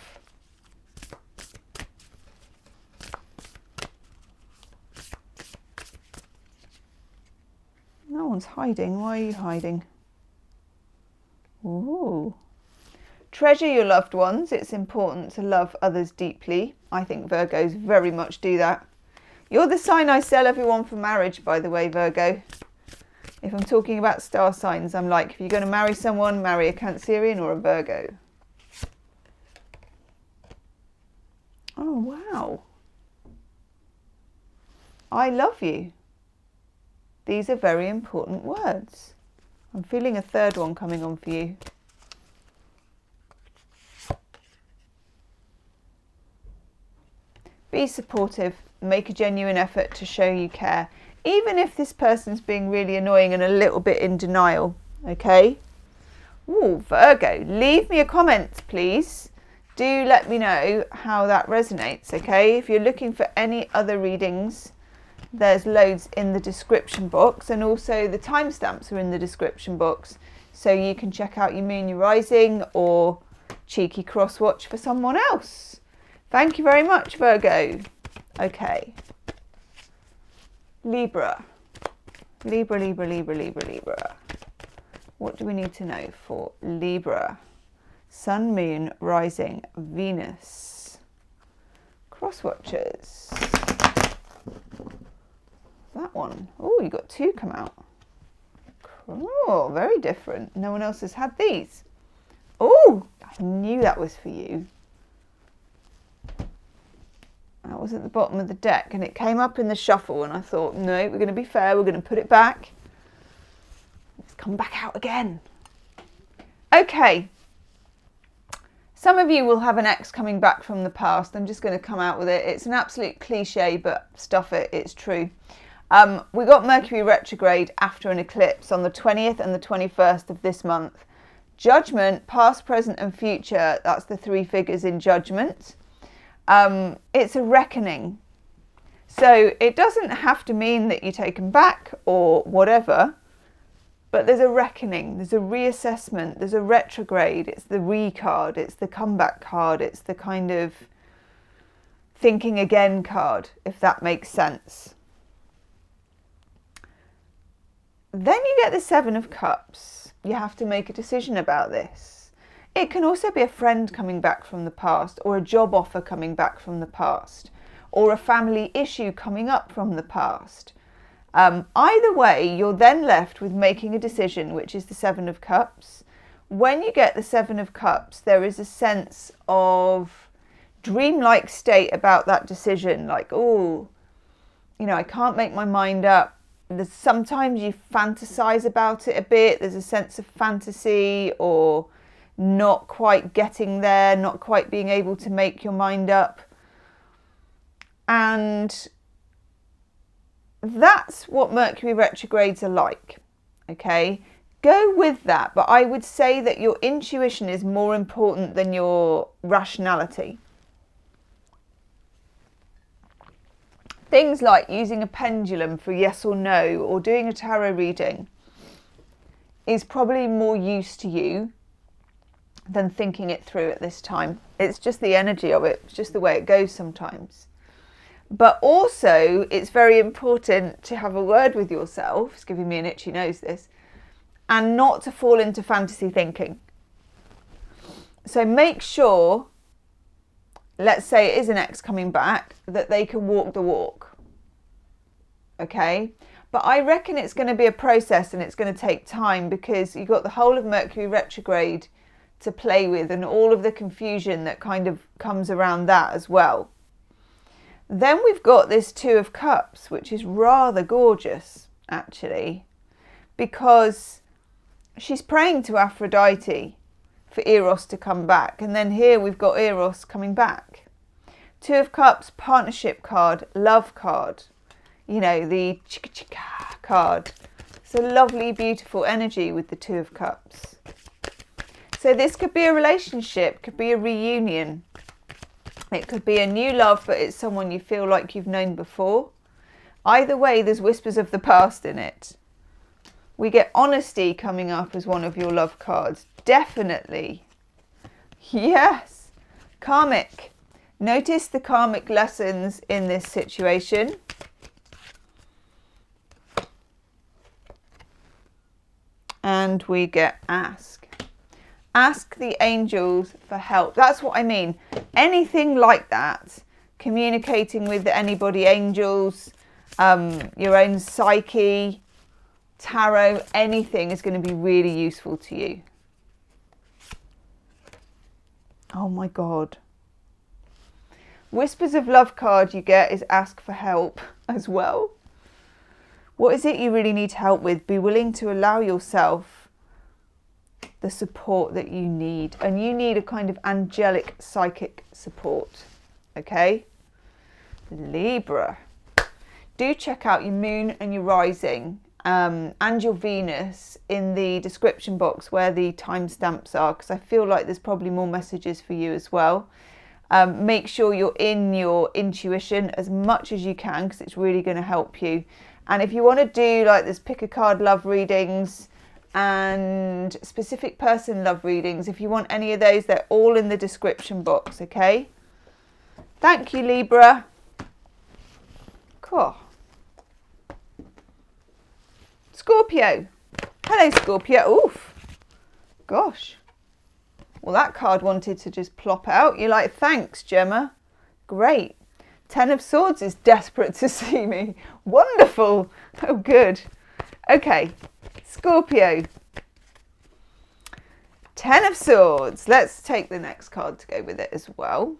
[SPEAKER 1] No one's hiding. Why are you hiding? Ooh. Treasure your loved ones. It's important to love others deeply. I think Virgos very much do that. You're the sign I sell everyone for marriage, by the way, Virgo. If I'm talking about star signs, I'm like, if you're going to marry someone, marry a Cancerian or a Virgo. Oh, wow. I love you. These are very important words. I'm feeling a third one coming on for you. Be supportive. Make a genuine effort to show you care. Even if this person's being really annoying and a little bit in denial. Okay? Ooh, Virgo. Leave me a comment, please. Do let me know how that resonates, okay? If you're looking for any other readings, there's loads in the description box, and also the timestamps are in the description box, so you can check out your moon, your rising, or cheeky cross watch for someone else. Thank you very much, Virgo. Okay. Libra. Libra, Libra, Libra, Libra, Libra. What do we need to know for Libra? Sun, moon, rising, Venus. Cross watchers. That one. Oh, you got two come out. Oh, very different. No one else has had these. Oh, I knew that was for you. That was at the bottom of the deck, and it came up in the shuffle, and I thought, no, we're going to be fair. We're going to put it back. It's come back out again. Okay. Some of you will have an ex coming back from the past. I'm just going to come out with it. It's an absolute cliche, but stuff it. It's true. We got Mercury retrograde after an eclipse on the 20th and the 21st of this month. Judgment, past, present and future. That's the three figures in judgment. It's a reckoning. So it doesn't have to mean that you take them back or whatever. But there's a reckoning, there's a reassessment, there's a retrograde, it's the re-card, it's the comeback card, it's the kind of thinking again card, if that makes sense. Then you get the Seven of Cups. You have to make a decision about this. It can also be a friend coming back from the past, or a job offer coming back from the past, or a family issue coming up from the past. Either way, you're then left with making a decision, which is the Seven of Cups. When you get the Seven of Cups, there is a sense of dreamlike state about that decision. Like, oh, you know, I can't make my mind up. Sometimes you fantasize about it a bit. There's a sense of fantasy or not quite getting there, not quite being able to make your mind up. And that's what Mercury retrogrades are like, okay? Go with that, but I would say that your intuition is more important than your rationality. Things like using a pendulum for yes or no, or doing a tarot reading is probably more use to you than thinking it through at this time. It's just the energy of it, it's just the way it goes sometimes. But also, it's very important to have a word with yourself, it's giving me an itchy nose this, and not to fall into fantasy thinking. So make sure, let's say it is an ex coming back, that they can walk the walk. Okay? But I reckon it's going to be a process and it's going to take time, because you've got the whole of Mercury retrograde to play with and all of the confusion that kind of comes around that as well. Then we've got this Two of Cups, which is rather gorgeous, actually, because she's praying to Aphrodite for Eros to come back. And then here we've got Eros coming back. Two of Cups, partnership card, love card, you know, the chicka chicka card. It's a lovely, beautiful energy with the Two of Cups. So this could be a relationship, could be a reunion. It could be a new love, but it's someone you feel like you've known before. Either way, there's whispers of the past in it. We get honesty coming up as one of your love cards. Definitely. Yes. Karmic. Notice the karmic lessons in this situation. And we get ask. Ask the angels for help. That's what I mean. Anything like that, communicating with anybody, angels, your own psyche, tarot, anything is going to be really useful to you. Oh my God. Whispers of Love card you get is ask for help as well. What is it you really need help with? Be willing to allow yourself the support that you need. And you need a kind of angelic psychic support. Okay? Libra. Do check out your moon and your rising and your Venus in the description box where the timestamps are, because I feel like there's probably more messages for you as well. Make sure you're in your intuition as much as you can, because it's really going to help you. And if you want to do like this pick a card love readings and specific person love readings, if you want any of those, they're all in the description box. Okay? Thank you, Libra. Cool. Scorpio. Hello, Scorpio. Oof. Gosh. Well, that card wanted to just plop out. You're like, thanks, Gemma. Great. 10 of Swords is desperate to see me. Wonderful. Oh, good. Okay. Scorpio. 10 of Swords. Let's take the next card to go with it as well.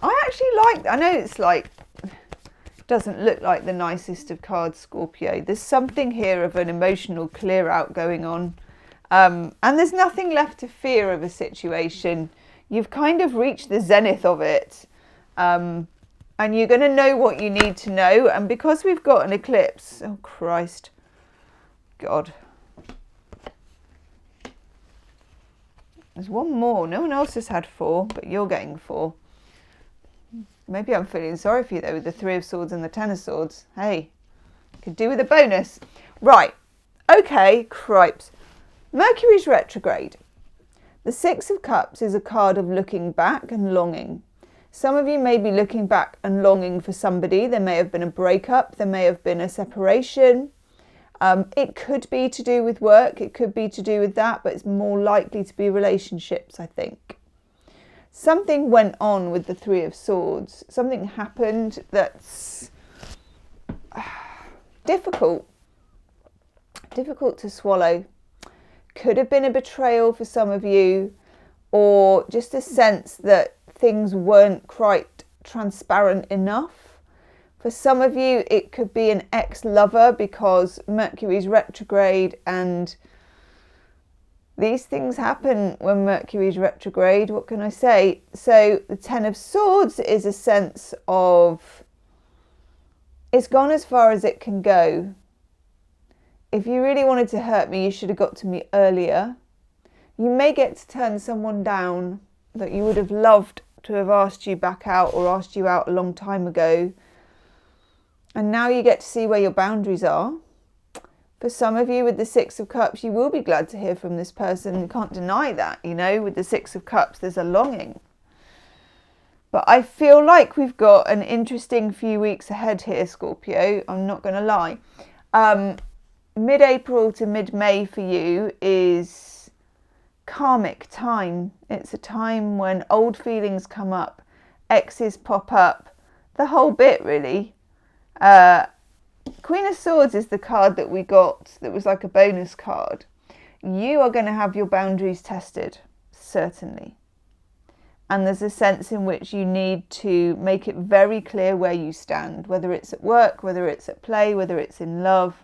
[SPEAKER 1] I actually like, I know it's like, doesn't look like the nicest of cards, Scorpio. There's something here of an emotional clear out going on. And there's nothing left to fear of a situation. You've kind of reached the zenith of it. And you're going to know what you need to know. And because we've got an eclipse, oh Christ, God. There's one more. No one else has had 4, but you're getting 4. Maybe I'm feeling sorry for you though with the 3 of Swords and the 10 of Swords. Hey, could do with a bonus. Right. Okay, cripes. Mercury's retrograde. The 6 of Cups is a card of looking back and longing. Some of you may be looking back and longing for somebody. There may have been a breakup. There may have been a separation. It could be to do with work. It could be to do with that, but it's more likely to be relationships, I think. Something went on with the 3 of Swords. Something happened that's difficult to swallow. Could have been a betrayal for some of you, or just a sense that things weren't quite transparent enough. For some of you, it could be an ex-lover, because Mercury's retrograde, and these things happen when Mercury's retrograde. What can I say? So the 10 of Swords is a sense of it's gone as far as it can go. If you really wanted to hurt me, you should have got to me earlier. You may get to turn someone down that you would have loved to have asked you back out or asked you out a long time ago. And now you get to see where your boundaries are. For some of you with the 6 of Cups, you will be glad to hear from this person. You can't deny that, you know. With the 6 of Cups, there's a longing. But I feel like we've got an interesting few weeks ahead here, Scorpio. I'm not going to lie. Mid-April to mid-May for you is karmic time. It's a time when old feelings come up, exes pop up, the whole bit really. Queen of Swords is the card that we got that was like a bonus card. You are going to have your boundaries tested, certainly. And there's a sense in which you need to make it very clear where you stand, whether it's at work, whether it's at play, whether it's in love.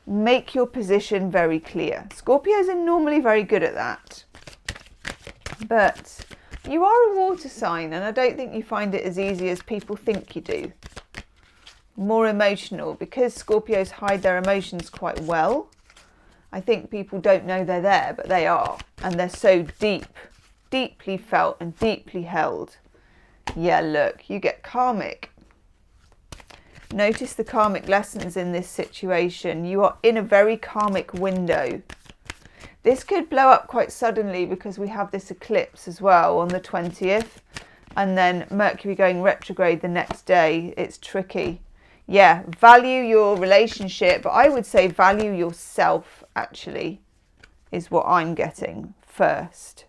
[SPEAKER 1] Make your position very clear. Scorpios are normally very good at that. But you are a water sign, and I don't think you find it as easy as people think you do. More emotional, because Scorpios hide their emotions quite well. I think people don't know they're there, but they are. And they're so deeply felt and deeply held. Yeah, look, you get karmic. Notice the karmic lessons in this situation. You are in a very karmic window. This could blow up quite suddenly because we have this eclipse as well on the 20th. And then Mercury going retrograde the next day. It's tricky. Yeah, value your relationship, but I would say value yourself, actually, is what I'm getting first.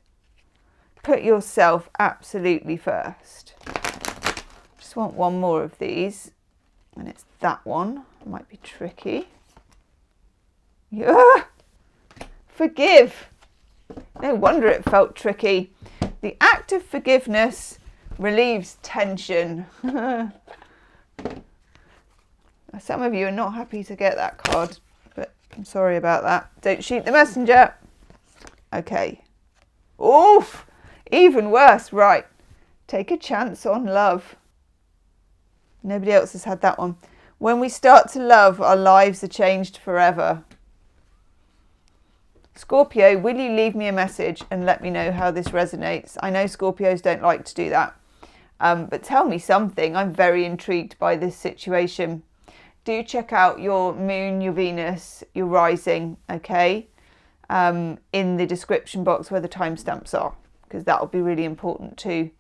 [SPEAKER 1] Put yourself absolutely first. Just want one more of these, and it's that one. It might be tricky. Yeah. Forgive. No wonder it felt tricky. The act of forgiveness relieves tension. Some of you are not happy to get that card, but I'm sorry about that. Don't shoot the messenger. Okay. Oof! Even worse. Right. Take a chance on love. Nobody else has had that one. When we start to love, our lives are changed forever. Scorpio, will you leave me a message and let me know how this resonates? I know Scorpios don't like to do that, but tell me something. I'm very intrigued by this situation. Do check out your moon, your Venus, your rising, okay, in the description box where the timestamps are, because that will be really important too.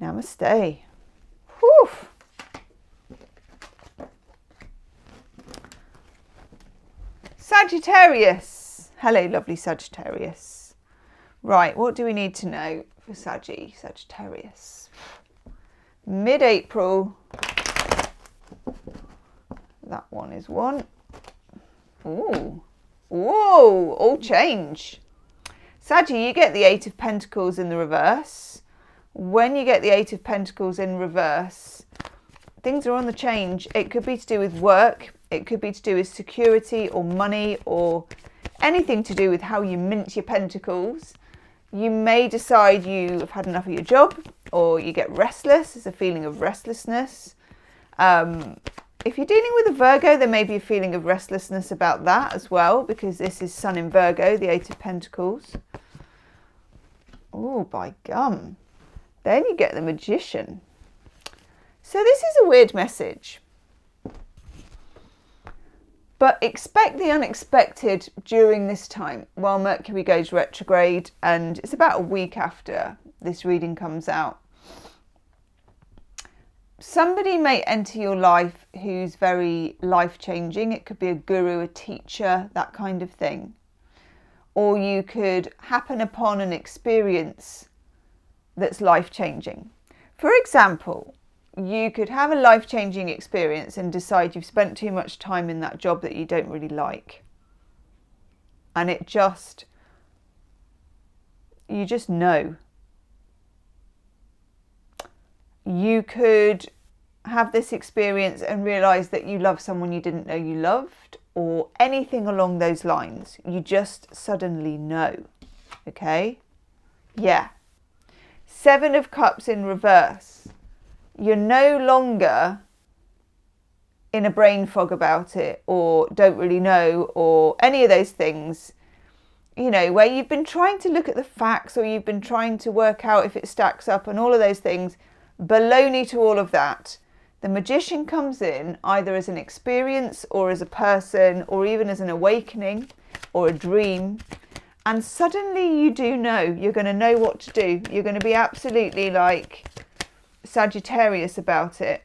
[SPEAKER 1] Namaste. Whew. Sagittarius. Hello, lovely Sagittarius. Right, what do we need to know for Sagittarius? Mid-April. That one is one. Ooh. Whoa, all change. Saggy, you get the Eight of Pentacles in the reverse. When you get the Eight of Pentacles in reverse, things are on the change. It could be to do with work. It could be to do with security or money or anything to do with how you mint your pentacles. You may decide you have had enough of your job, or you get restless. There's a feeling of restlessness. If you're dealing with a Virgo, there may be a feeling of restlessness about that as well, because this is Sun in Virgo, the Eight of Pentacles. Oh, by gum. Then you get the Magician. So this is a weird message. But expect the unexpected during this time while Mercury goes retrograde, and it's about a week after this reading comes out. Somebody may enter your life who's very life-changing. It could be a guru, a teacher, that kind of thing. Or you could happen upon an experience that's life-changing. For example, you could have a life-changing experience and decide you've spent too much time in that job that you don't really like. And you just know. You could have this experience and realise that you love someone you didn't know you loved, or anything along those lines. You just suddenly know. Okay? Yeah. Seven of Cups in reverse. You're no longer in a brain fog about it, or don't really know, or any of those things, you know, where you've been trying to look at the facts, or you've been trying to work out if it stacks up and all of those things. Baloney to all of that. The Magician comes in either as an experience or as a person, or even as an awakening or a dream. And suddenly you do know. You're going to know what to do. You're going to be absolutely like Sagittarius about it.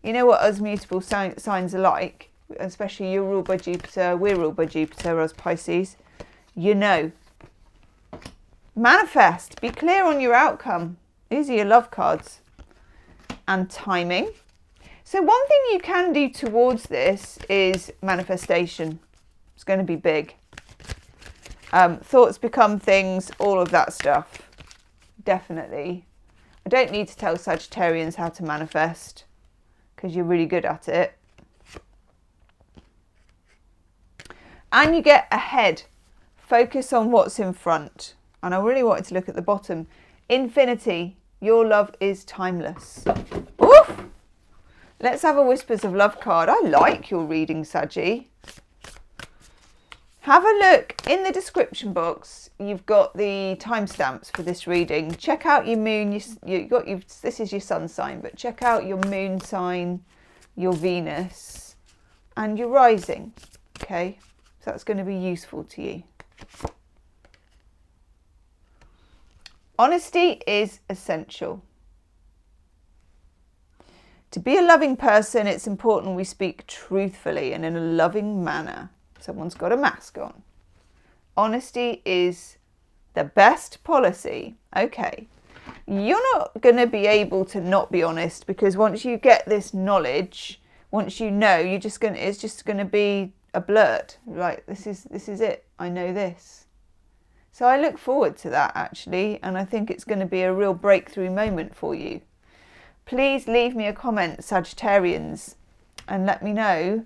[SPEAKER 1] You know what us mutable signs are like, especially you're ruled by Jupiter, we're ruled by Jupiter, us Pisces. You know. Manifest. Be clear on your outcome. These are your love cards. And timing. So one thing you can do towards this is manifestation. It's going to be big. Thoughts become things, all of that stuff. Definitely. I don't need to tell Sagittarians how to manifest, because you're really good at it. And you get ahead. Focus on what's in front. And I really wanted to look at the bottom. Infinity. Your love is timeless. Oof! Let's have a Whispers of Love card. I like your reading, Saggy. Have a look in the description box. You've got the timestamps for this reading. Check out your moon. This is your sun sign, but check out your moon sign, your Venus, and your rising. Okay, so that's going to be useful to you. Honesty is essential. To be a loving person, it's important we speak truthfully and in a loving manner. Someone's got a mask on. Honesty is the best policy. Okay. You're not going to be able to not be honest, because once you get this knowledge, once you know, it's just going to be a blurt. Like, this is it. I know this. So I look forward to that, actually, and I think it's going to be a real breakthrough moment for you. Please leave me a comment, Sagittarians, and let me know.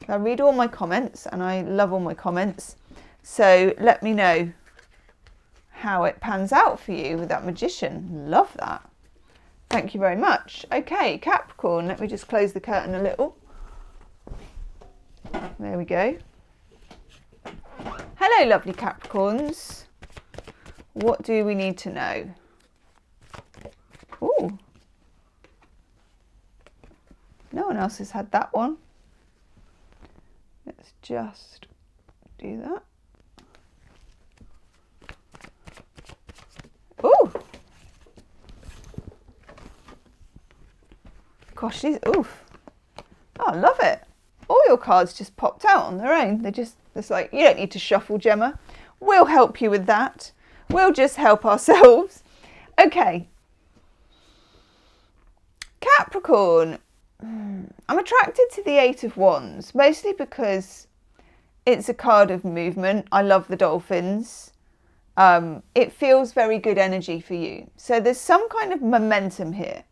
[SPEAKER 1] I read all my comments and I love all my comments. So let me know how it pans out for you with that magician. Love that. Thank you very much. Okay, Capricorn, let me just close the curtain a little. There we go. Hello, lovely Capricorns. What do we need to know? Ooh. No one else has had that one. Let's just do that. Ooh! Gosh, these, oof. Oh, I love it. All your cards just popped out on their own. It's like, you don't need to shuffle, Gemma. We'll help you with that. We'll just help ourselves. Okay. Capricorn. I'm attracted to the Eight of Wands, mostly because it's a card of movement. I love the dolphins. It feels very good energy for you. So there's some kind of momentum here.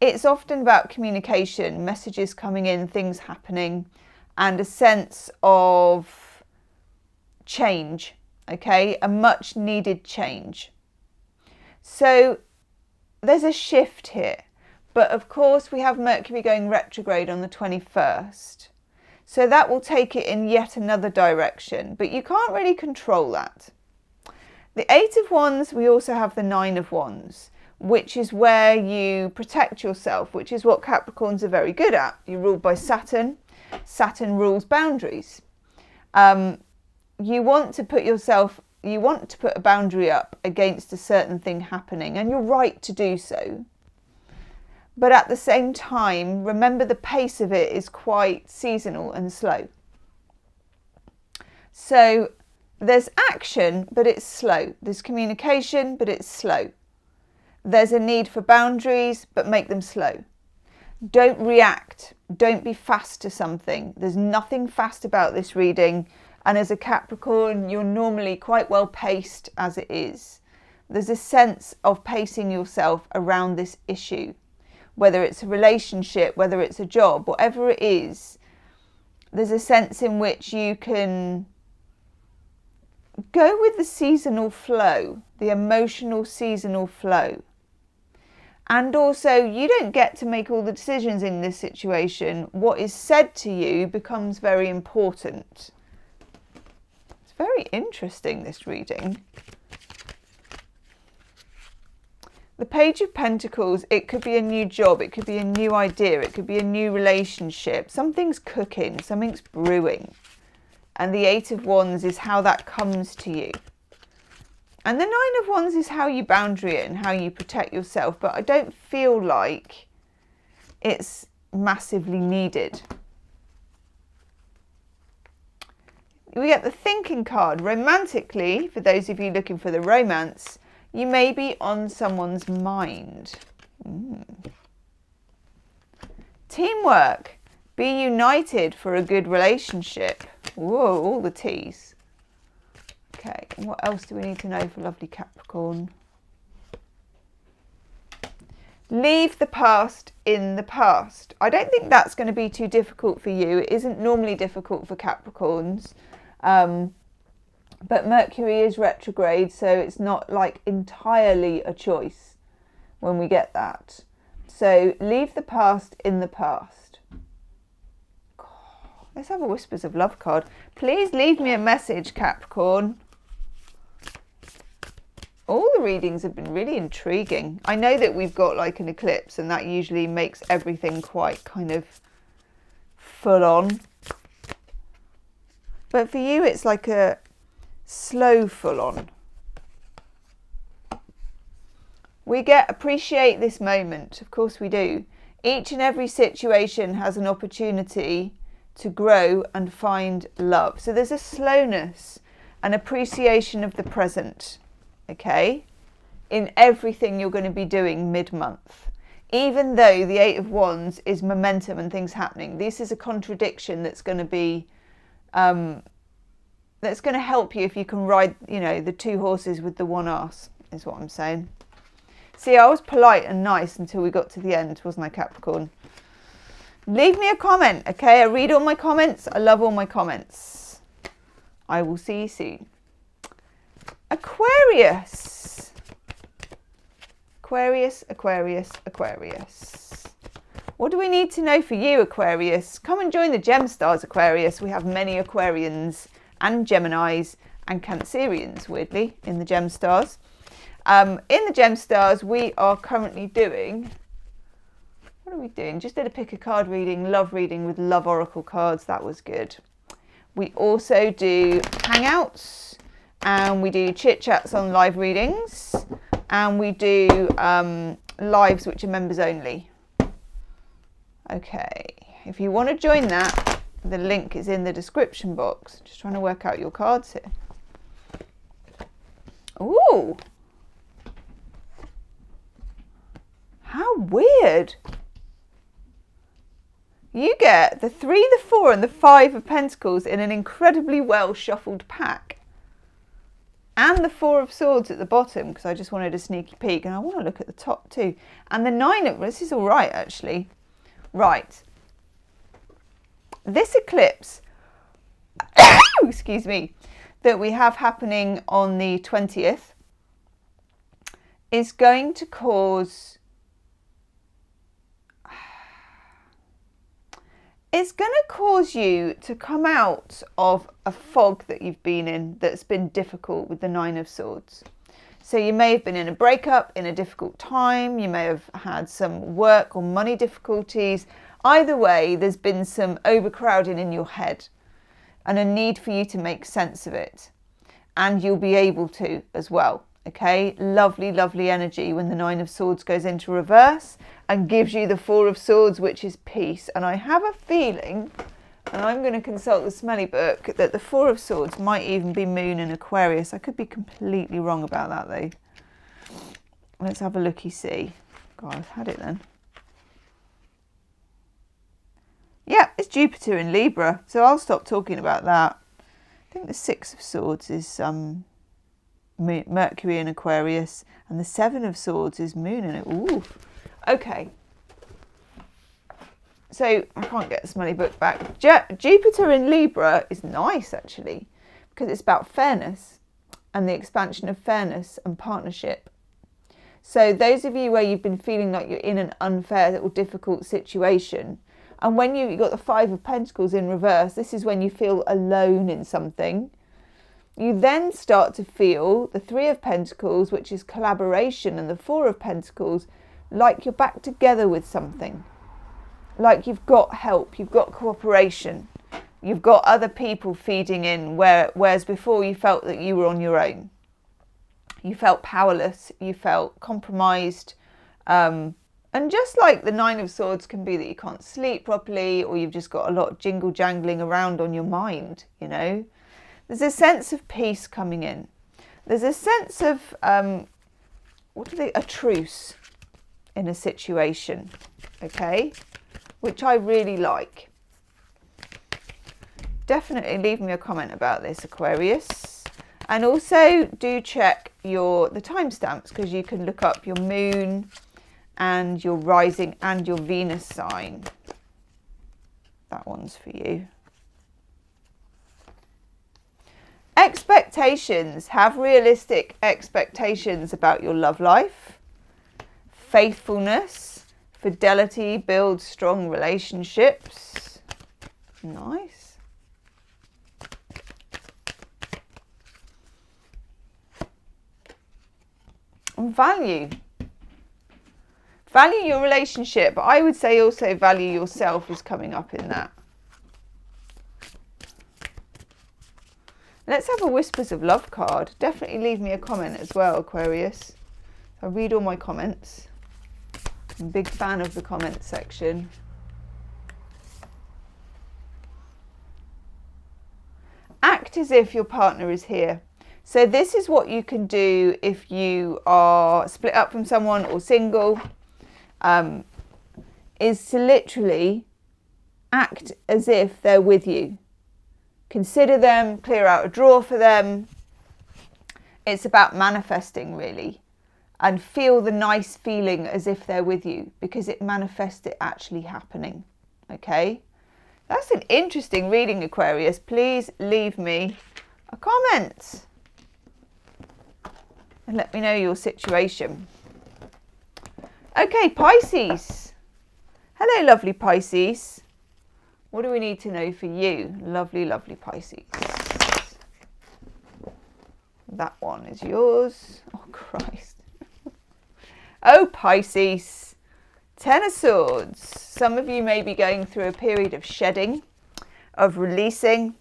[SPEAKER 1] It's often about communication, messages coming in, things happening, and a sense of change, okay? A much needed change. So there's a shift here. But of course, we have Mercury going retrograde on the 21st. So that will take it in yet another direction. But you can't really control that. The Eight of Wands, we also have the Nine of Wands, which is where you protect yourself, which is what Capricorns are very good at. You're ruled by Saturn. Saturn rules boundaries. You want to put a boundary up against a certain thing happening, and you're right to do so. But at the same time, remember the pace of it is quite seasonal and slow. So there's action, but it's slow. There's communication, but it's slow. There's a need for boundaries, but make them slow. Don't react. Don't be fast to something. There's nothing fast about this reading. And as a Capricorn, you're normally quite well paced as it is. There's a sense of pacing yourself around this issue. Whether it's a relationship, whether it's a job, whatever it is, there's a sense in which you can go with the seasonal flow, the emotional seasonal flow. And also, you don't get to make all the decisions in this situation. What is said to you becomes very important. It's very interesting, this reading. The Page of Pentacles, it could be a new job, it could be a new idea, it could be a new relationship. Something's cooking, something's brewing. And the Eight of Wands is how that comes to you. And the Nine of Wands is how you boundary it and how you protect yourself. But I don't feel like it's massively needed. We get the Thinking card. Romantically, for those of you looking for the romance, you may be on someone's mind. Teamwork. Be united for a good relationship. Whoa, all the T's. Okay, and what else do we need to know for lovely Capricorn? Leave the past in the past. I don't think that's going to be too difficult for you. It isn't normally difficult for Capricorns. But Mercury is retrograde, so it's not like entirely a choice when we get that. So leave the past in the past. Let's have a Whispers of Love card. Please leave me a message, Capricorn. All the readings have been really intriguing. I know that we've got like an eclipse and that usually makes everything quite kind of full on. But for you, it's like a slow full on. We get appreciate this moment. Of course we do. Each and every situation has an opportunity to grow and find love. So there's a slowness, an appreciation of the present. Okay, in everything you're going to be doing mid-month, even though the Eight of Wands is momentum and things happening. This is a contradiction that's going to be, that's going to help you if you can ride, you know, the two horses with the one ass, is what I'm saying. See, I was polite and nice until we got to the end, wasn't I, Capricorn? Leave me a comment, okay? I read all my comments. I love all my comments. I will see you soon. Aquarius. Aquarius, Aquarius, Aquarius. What do we need to know for you, Aquarius? Come and join the Gem Stars, Aquarius. We have many Aquarians and Geminis and Cancerians, weirdly, in the Gem Stars. In the Gem Stars, we are currently doing... What are we doing? Just did a pick a card reading, love reading with love oracle cards. That was good. We also do hangouts. And we do chit chats on live readings, and we do lives which are members only. Okay, if you want to join that, the link is in the description box. Just trying to work out your cards here. Ooh, how weird. You get the 3, the 4 and the 5 of Pentacles in an incredibly well shuffled pack. And the 4 of Swords at the bottom, because I just wanted a sneaky peek. And I want to look at the top too. And the 9 of... This is all right, actually. Right. This eclipse, excuse me, that we have happening on the 20th is going to cause... It's going to cause you to come out of a fog that you've been in that's been difficult with the 9 of Swords. So you may have been in a breakup, in a difficult time. You may have had some work or money difficulties. Either way, there's been some overcrowding in your head and a need for you to make sense of it. And you'll be able to as well. Okay, lovely, lovely energy when the 9 of Swords goes into reverse and gives you the 4 of Swords, which is peace. And I have a feeling, and I'm going to consult the smelly book, that the 4 of Swords might even be Moon in Aquarius. I could be completely wrong about that though. Let's have a looky-see. God, I've had it then. Yeah, it's Jupiter in Libra, so I'll stop talking about that. I think the 6 of Swords is Mercury in Aquarius, and the 7 of Swords is Moon in it. Ooh, okay. So I can't get the smelly book back. Jupiter in Libra is nice actually, because it's about fairness and the expansion of fairness and partnership. So those of you where you've been feeling like you're in an unfair or difficult situation, and when you got the 5 of Pentacles in reverse, this is when you feel alone in something. You then start to feel the 3 of Pentacles, which is collaboration, and the 4 of Pentacles, like you're back together with something. Like you've got help, you've got cooperation, you've got other people feeding in, whereas before you felt that you were on your own. You felt powerless, you felt compromised. And just like the 9 of Swords can be that you can't sleep properly, or you've just got a lot of jingle jangling around on your mind, you know. There's a sense of peace coming in. There's a sense of, a truce in a situation, okay, which I really like. Definitely leave me a comment about this, Aquarius. And also do check the timestamps, because you can look up your moon and your rising and your Venus sign. That one's for you. Expectations. Have realistic expectations about your love life. Faithfulness. Fidelity builds strong relationships. Nice. And value. Value your relationship, but I would say also value yourself is coming up in that. Let's have a Whispers of Love card. Definitely leave me a comment as well, Aquarius. I read all my comments. I'm a big fan of the comment section. Act as if your partner is here. So this is what you can do if you are split up from someone or single, is to literally act as if they're with you. Consider them, clear out a drawer for them. It's about manifesting really, and feel the nice feeling as if they're with you, because it manifests it actually happening. Okay, that's an interesting reading, Aquarius. Please leave me a comment and let me know your situation. Okay, Pisces. Hello, lovely Pisces. What do we need to know for you? Lovely, lovely Pisces. That one is yours. Oh, Christ. Oh, Pisces. Ten of Swords. Some of you may be going through a period of shedding, of releasing,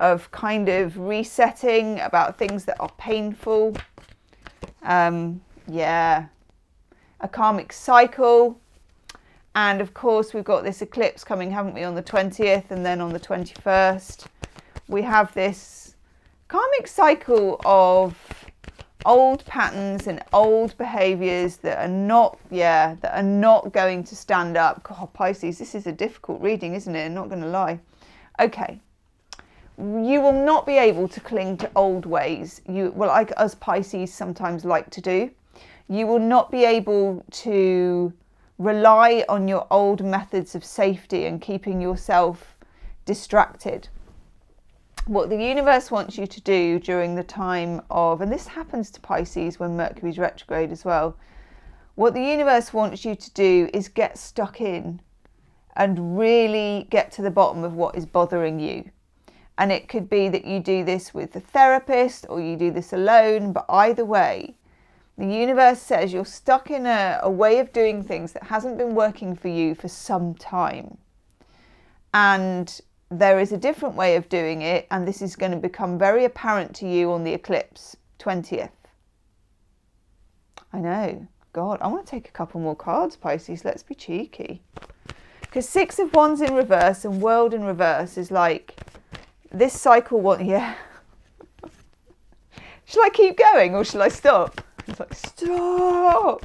[SPEAKER 1] of kind of resetting about things that are painful. Yeah. A karmic cycle. And of course, we've got this eclipse coming, haven't we, on the 20th, and then on the 21st. We have this karmic cycle of old patterns and old behaviors that are not, that are not going to stand up. God, Pisces, this is a difficult reading, isn't it? I'm not going to lie. Okay. You will not be able to cling to old ways. Well, like us Pisces sometimes like to do. You will not be able to rely on your old methods of safety and keeping yourself distracted. What the universe wants you to do during the time of, and this happens to Pisces when Mercury's retrograde as well, what the universe wants you to do is get stuck in and really get to the bottom of what is bothering you. And it could be that you do this with a therapist or you do this alone, but either way, the universe says you're stuck in a way of doing things that hasn't been working for you for some time. And there is a different way of doing it, and this is going to become very apparent to you on the eclipse, 20th. I know. God, I want to take a couple more cards, Pisces. Let's be cheeky. Because Six of Wands in reverse and World in reverse is like, this cycle, yeah. Shall I keep going or shall I stop? It's like, stop.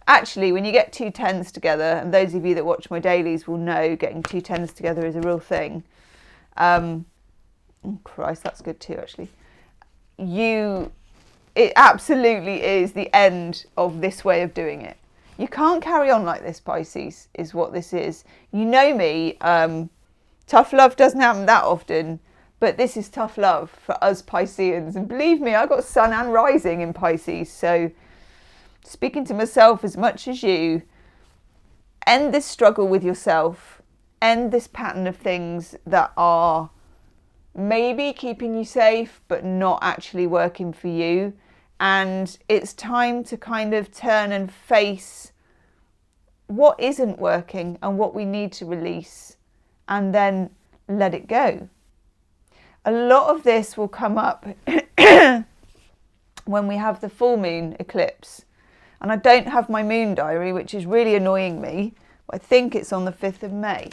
[SPEAKER 1] Actually, when you get two tens together, and those of you that watch my dailies will know getting two tens together is a real thing. Oh Christ, that's good too, actually. It absolutely is the end of this way of doing it. You can't carry on like this, Pisces, is what this is. You know me, tough love doesn't happen that often. But this is tough love for us Pisceans. And believe me, I got sun and rising in Pisces. So speaking to myself as much as you, end this struggle with yourself. End this pattern of things that are maybe keeping you safe, but not actually working for you. And it's time to kind of turn and face what isn't working and what we need to release, and then let it go. A lot of this will come up when we have the full moon eclipse. And I don't have my moon diary, which is really annoying me. But I think it's on the 5th of May.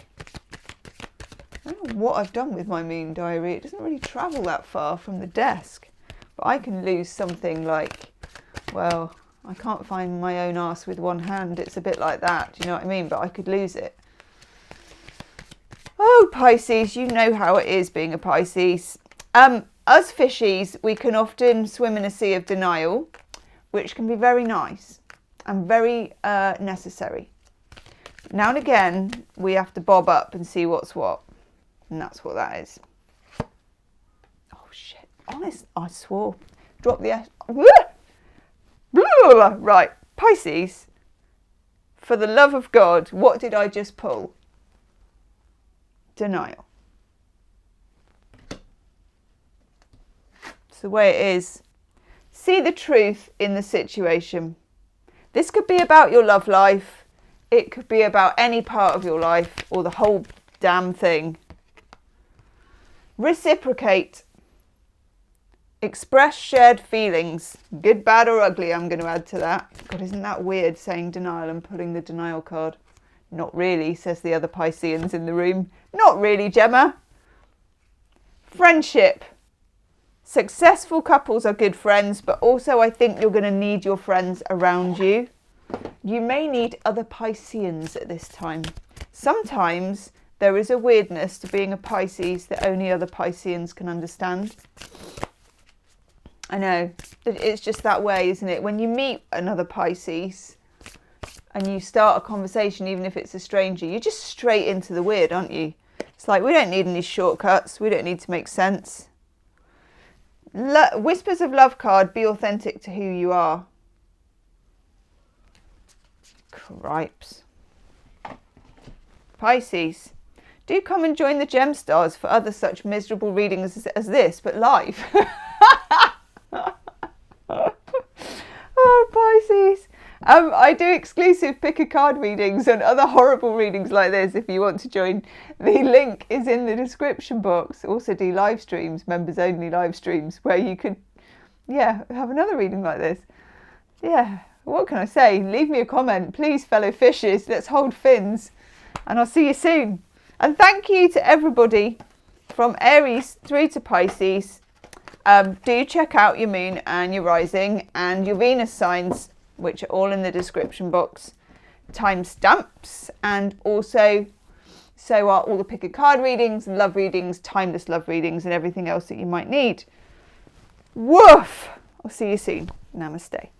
[SPEAKER 1] I don't know what I've done with my moon diary. It doesn't really travel that far from the desk. But I can lose something like, well, I can't find my own arse with one hand. It's a bit like that. Do you know what I mean? But I could lose it. Oh, Pisces, you know how it is being a Pisces. Us fishies, we can often swim in a sea of denial, which can be very nice and very necessary. Now and again, we have to bob up and see what's what. And that's what that is. Oh, shit. Honest, I swore. Drop the S. Right, Pisces, for the love of God, what did I just pull? Denial. It's the way it is. See the truth in the situation. This could be about your love life. It could be about any part of your life or the whole damn thing. Reciprocate. Express shared feelings. Good, bad or ugly, I'm going to add to that. God, isn't that weird saying denial and pulling the denial card? Not really, says the other Pisceans in the room. Not really, Gemma. Friendship. Successful couples are good friends, but also I think you're going to need your friends around you. You may need other Pisceans at this time. Sometimes there is a weirdness to being a Pisces that only other Pisceans can understand. I know, it's just that way, isn't it? When you meet another Pisces and you start a conversation, even if it's a stranger, you're just straight into the weird, aren't you? It's like, we don't need any shortcuts. We don't need to make sense. Whispers of Love card, be authentic to who you are. Cripes. Pisces, do come and join the Gem Stars for other such miserable readings as this, but live. Oh, Pisces. I do exclusive pick a card readings and other horrible readings like this if you want to join. The link is in the description box. Also do live streams, members only live streams, where you could, yeah, have another reading like this. Yeah, what can I say? Leave me a comment, please, fellow fishes. Let's hold fins, and I'll see you soon. And thank you to everybody from Aries through to Pisces. Do check out your moon and your rising and your Venus signs, which are all in the description box, timestamps, and also so are all the pick a card readings and love readings, timeless love readings, and everything else that you might need. Woof! I'll see you soon. Namaste.